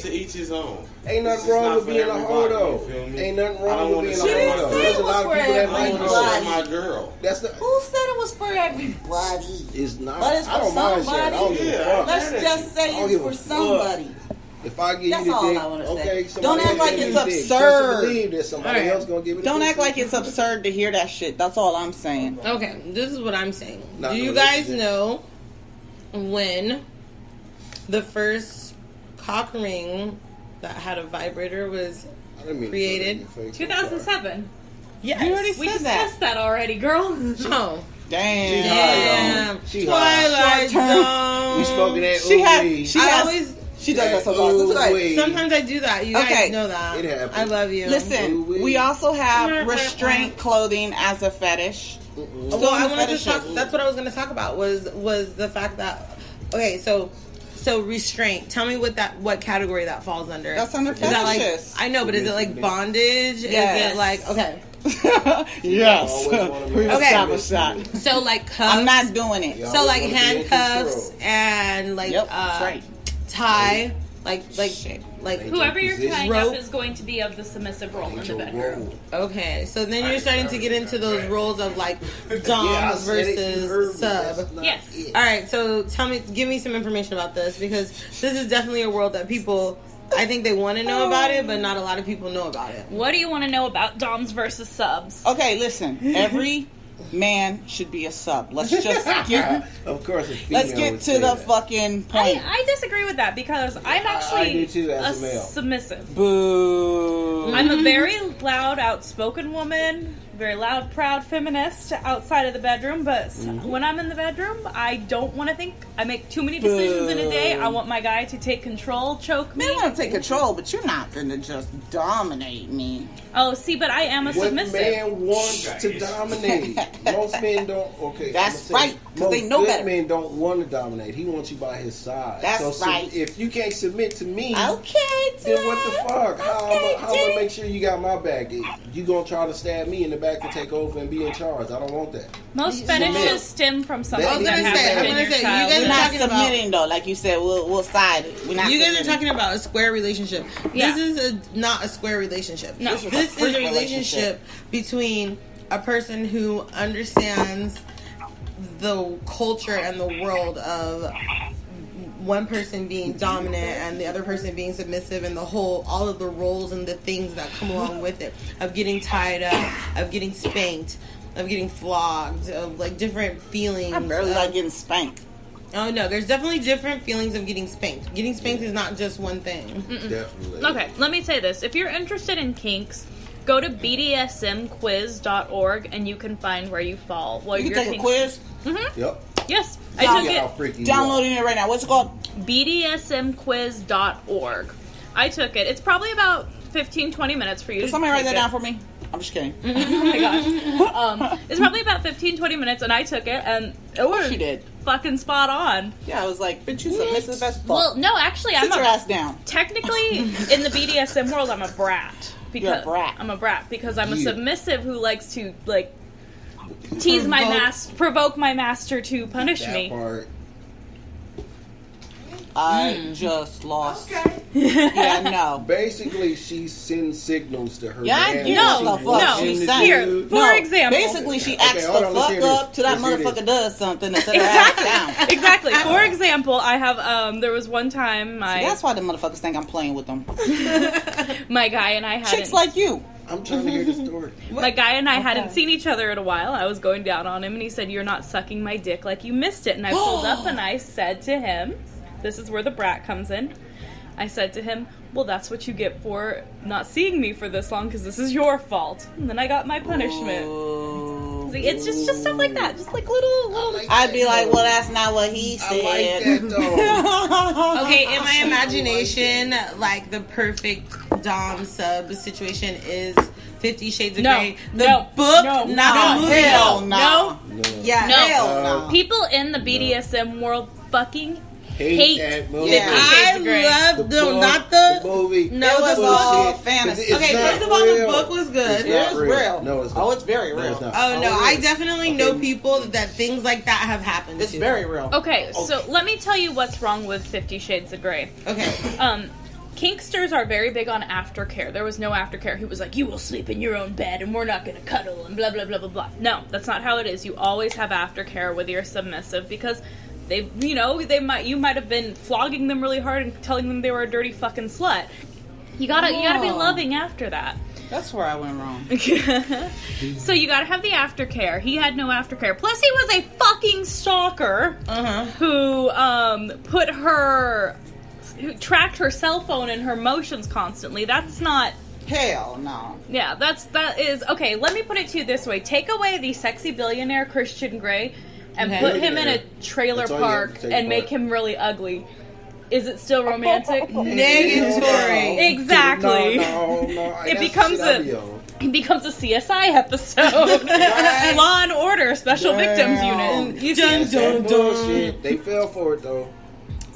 To each his own. Ain't nothing wrong with being a hoe though. Ain't nothing wrong with being a hoe though. There's a lot of people that like hoes. My girl. Who said it was for everybody? It's not. But it's for somebody. Let's just say it's for somebody. If I give you the dick, okay, don't act like it's absurd. Believe that somebody else gonna give it. Don't act like it's absurd to hear that shit. That's all I'm saying. Okay, this is what I'm saying. Do you guys know when the first cock ring that had a vibrator was created? 2007. Yes. You already We said that. discussed that already, girl. Oh. Damn. Twilight Zone. We spoke of that. She does that sometimes. Sometimes I do that. You guys know that. It happens. I love you. Listen, we also have restraint clothing as a fetish. So I wanted to talk. That's what I was going to talk about. Was the fact that so restraint. Tell me what category that falls under. That's under fetishes. I know, but is it like bondage? Yes. Is it like okay? Yes. We established that. So like cuffs. I'm not doing it. So like handcuffs and like tie, like whoever you're tying up is going to be of the submissive role in the bedroom. Okay, so then you're starting to get into those roles of like dom versus sub. Yes. All right, so give me some information about this, because this is definitely a world that people, I think they want to know about it, but not a lot of people know about it. What do you want to know about doms versus subs? Okay, listen. Every man should be a sub. Let's just get. Of course, let's get to the fucking point. I disagree with that because I'm actually I do too, as a male. Submissive. Boo. I'm a very loud, outspoken woman. Very loud, proud feminist outside of the bedroom, but when I'm in the bedroom, I don't want to think. I make too many decisions in a day. I want my guy to take control, choke me. I want to take control, but you're not going to just dominate me. Oh, see, but I am a submissive. What man wants to dominate? Most men don't. Okay, that's right, because they know better. Most men don't want to dominate. He wants you by his side. That's right. If you can't submit to me, then what the fuck? How am I gonna make sure you got my back? You gonna try to stab me in the back to take over and be in charge? I don't want that. Most fetishes stem from something that happened in your childhood. We're not submitting though, like you said. We'll side. We're not. You guys are talking about a square relationship. Yeah. This is not a square relationship. No. This is a relationship between a person who understands the culture and the world of one person being dominant and the other person being submissive, and all of the roles and the things that come along with it, of getting tied up, of getting spanked, of getting flogged, of like different feelings. I barely like getting spanked. Oh no, there's definitely different feelings of getting spanked. Getting spanked is not just one thing. Definitely. Okay, let me say this. If you're interested in kinks, go to bdsmquiz.org and you can find where you fall. Well, You can take a quiz? Mm-hmm. Yep. Yes, I took it. Downloading it right now. What's it called? bdsmquiz.org. I took it. It's probably about 15-20 minutes for you to Somebody write take that it. down for me. I'm just kidding. Oh my gosh. It's probably about 15-20 minutes, and I took it, and it was She did. fucking spot on. Yeah, I was like, bitch, you submissive as fuck. Well, no, actually, Sit your ass down. Technically, in the BDSM world, I'm a brat. You're a brat. I'm a brat because I'm a submissive who likes to, like, tease my provoke my master to punish me. Part. I just lost. Yeah, no. Basically, she sends signals to her. Yeah, I man get what the she fuck wants she's him to saying. Here, do. for example. Basically, she acts hold the on, let's fuck hear this. up till that Let's hear this. motherfucker does something and set her ass down. Exactly. For example, I have, there was one time That's why the motherfuckers think I'm playing with them. my guy and I hadn't... Chicks like you. I'm trying to hear the story. My guy and I hadn't seen each other in a while. I was going down on him, and he said, "You're not sucking my dick like you missed it." And I pulled up, and I said to him, this is where the brat comes in. I said to him, "Well, that's what you get for not seeing me for this long, because this is your fault." And then I got my punishment. See, it's just stuff like that. Just like little... I'd be like, well, that's not what he said. I like that though. Okay, in my imagination, like the perfect dom sub situation is 50 Shades of Grey. The book, not the movie. Hell no. Yeah, No. hell no. People in the BDSM world fucking Hate that movie. 50 Shades of Grey. I love not the the movie. No, It was the all book. fantasy. It's Okay, not first of all, the real. book was good. It's It not is real. real. No, it's not. Oh, it's very No, real. it's not. Oh no, it I is. definitely know people that things like that have happened It's to. very real. Okay, so let me tell you what's wrong with 50 Shades of Grey. Okay. Kinksters are very big on aftercare. There was no aftercare. He was like, "You will sleep in your own bed and we're not going to cuddle and blah, blah, blah, blah, blah." No, that's not how it is. You always have aftercare with your submissive because you might have been flogging them really hard and telling them they were a dirty fucking slut. You gotta be loving after that. That's where I went wrong. So you gotta have the aftercare. He had no aftercare. Plus he was a fucking stalker who who tracked her cell phone and her motions constantly. That's not... Hell no. Yeah, that is... Okay, let me put it to you this way. Take away the sexy billionaire Christian Grey and put him in a trailer park and make him really ugly. Is it still romantic? Negatory. Exactly. No. It becomes a CSI episode. Law and Order Special Victims Unit. You dun, Bullshit. They fell for it though.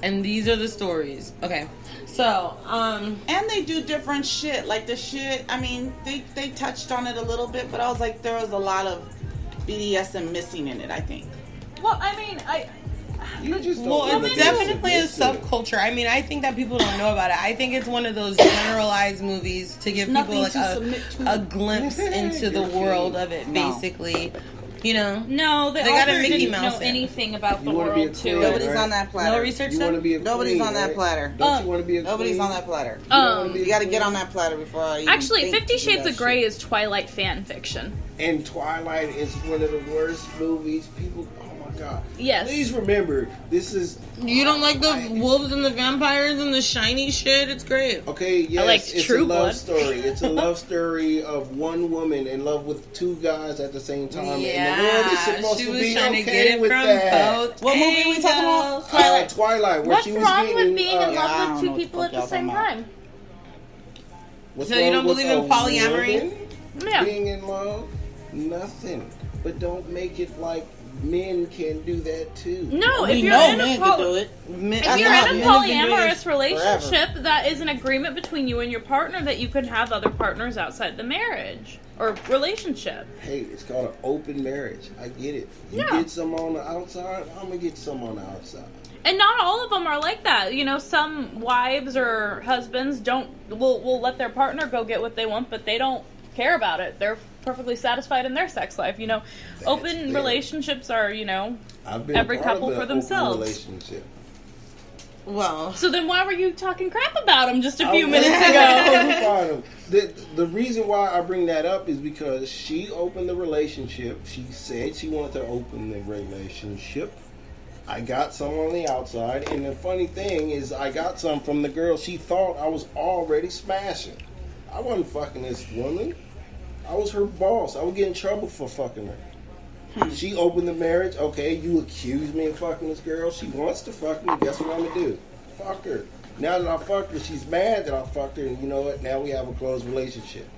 And these are the stories. Okay. So, And they do different shit. Like the shit, I mean, they touched on it a little bit, but I was like, there was a lot of BDSM missing in it, I think. Well, I mean, it's definitely a subculture. I mean, I think that people don't know about it. I think it's one of those generalized movies to give people like a glimpse into the world of it, basically. You know? No, they got a Mickey didn't Mouse know in. anything about the You wanna be a world, too. queen, Nobody's right? on that platter. No research You done? want to be a Nobody's queen, on that right? platter. Don't you want to be a Nobody's queen? on that platter. Um, You got to get on that platter before I even Actually, think 50 to do Shades that of Grey shit. is Twilight fan fiction. And Twilight is one of the worst movies. People, oh my god. Yes. Please remember, this is. You don't like the wolves and the vampires and the shiny shit? It's great. Okay, yes, I like it's True a love Blood. story. It's a love story of one woman in love with two guys at the same time. And the Yeah, world is supposed she to was be trying to okay get it with from that. both. What movie we talking about? Twilight, where What's she was wrong getting, with being in I love don't with know two what the people fuck at the y'all same talking time? what's So you wrong don't with believe in a polyamory? woman Yeah. being in love? Nothing. But don't make it like men can do that too. No, if We you're know in men a can do it. if you're not in a men have been doing polyamorous it relationship, that is an agreement between you and your partner that you can have other partners outside the marriage or relationship. Hey, it's called an open marriage. I get it. You Yeah. get some on the outside, I'm gonna get some on the outside. And not all of them are like that. You know, some wives or husbands will let their partner go get what they want, but they don't care about it. They're perfectly satisfied in their sex life. You know, open fair. relationships are, I've been every part couple of an for open themselves. relationship. Well, so then why were you talking crap about him just a few minutes ago? The reason why I bring that up is because she opened the relationship. She said she wanted to open the relationship. I got some on the outside, and the funny thing is I got some from the girl she thought I was already smashing. I wasn't fucking this woman. I was her boss. I would get in trouble for fucking her. She opened the marriage. Okay, you accuse me of fucking this girl. She wants to fuck me. Guess what I'm going to do? Fuck her. Now that I fucked her, she's mad that I fucked her, and you know what? Now we have a close relationship.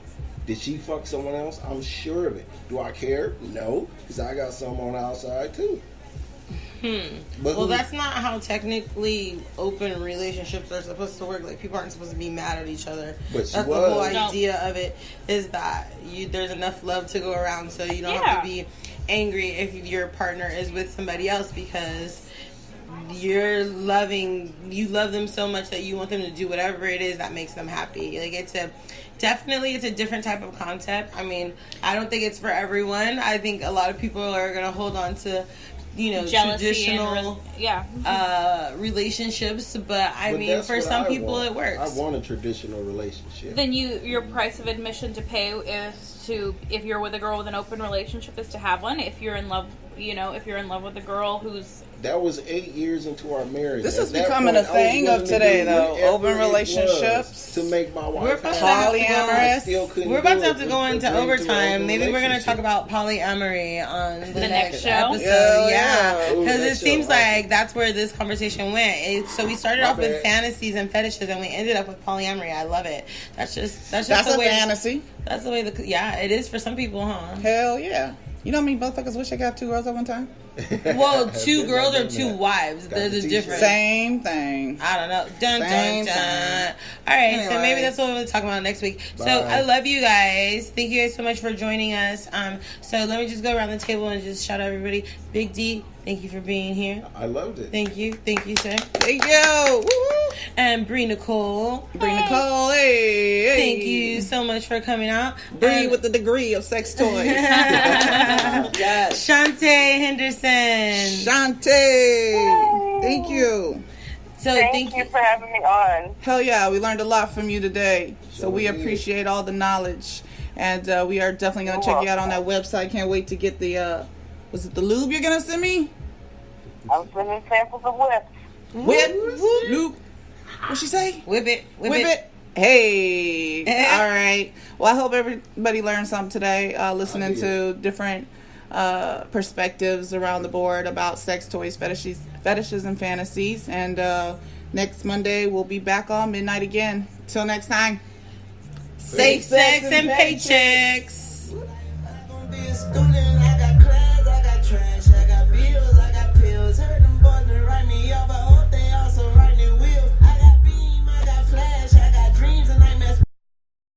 Did she fuck someone else? I'm sure of it. Do I care? No, because I got some on the outside too. But well, that's not how technically open relationships are supposed to work. Like, people aren't supposed to be mad at each other. But she that's was. The whole idea of it is that there's enough love to go around, so you don't have to be angry if your partner is with somebody else, because you love them so much that you want them to do whatever it is that makes them happy. Like, it's a different type of concept. I mean, I don't think it's for everyone. I think a lot of people are gonna hold on to, jealousy, traditional relationships, but I mean, for some people it works. I want a traditional relationship. Then your price of admission to pay is to, if you're with a girl with an open relationship, is to have one. If you're in love, if you're in love with a girl who's... That was 8 years into our marriage. This is becoming a thing of today, though. Open relationships. To make my wife We're polyamorous. We're about to have to go into overtime. Maybe we're going to talk about polyamory on the next show. Episode. Yeah. Because it seems like that's where this conversation went. So we started off with fantasies and fetishes, and we ended up with polyamory. I love it. That's a way, fantasy. That's the way it is for some people, huh? Hell yeah. You know how many motherfuckers wish I got 2 girls at one time? Well, 2 girls or 2 wives. There's a difference. Same thing. I don't know. Dun, dun, dun. All right, anyway. So maybe that's what we'll talk about next week. Bye. So I love you guys. Thank you guys so much for joining us. So let me just go around the table and just shout out everybody. Big D, thank you for being here. I loved it. Thank you, sir. Thank you. Woo-hoo. And Bree Nicole. Hey. Thank you so much for coming out. Bree with the degree of sex toys. Yes. Shante Henderson. Shante. Thank you. So thank you for having me on. Hell yeah, we learned a lot from you today. So we appreciate all the knowledge. And we are definitely going to check you out on that website. Can't wait to get the, was it the lube you're going to send me? I'm sending samples of whip. Lube. What'd she say? Whip it. Hey. All right. Well, I hope everybody learned something today, listening to different perspectives around the board about sex toys, fetishes, and fantasies. And next Monday, we'll be back on midnight again. Till next time. Safe sex and paychecks.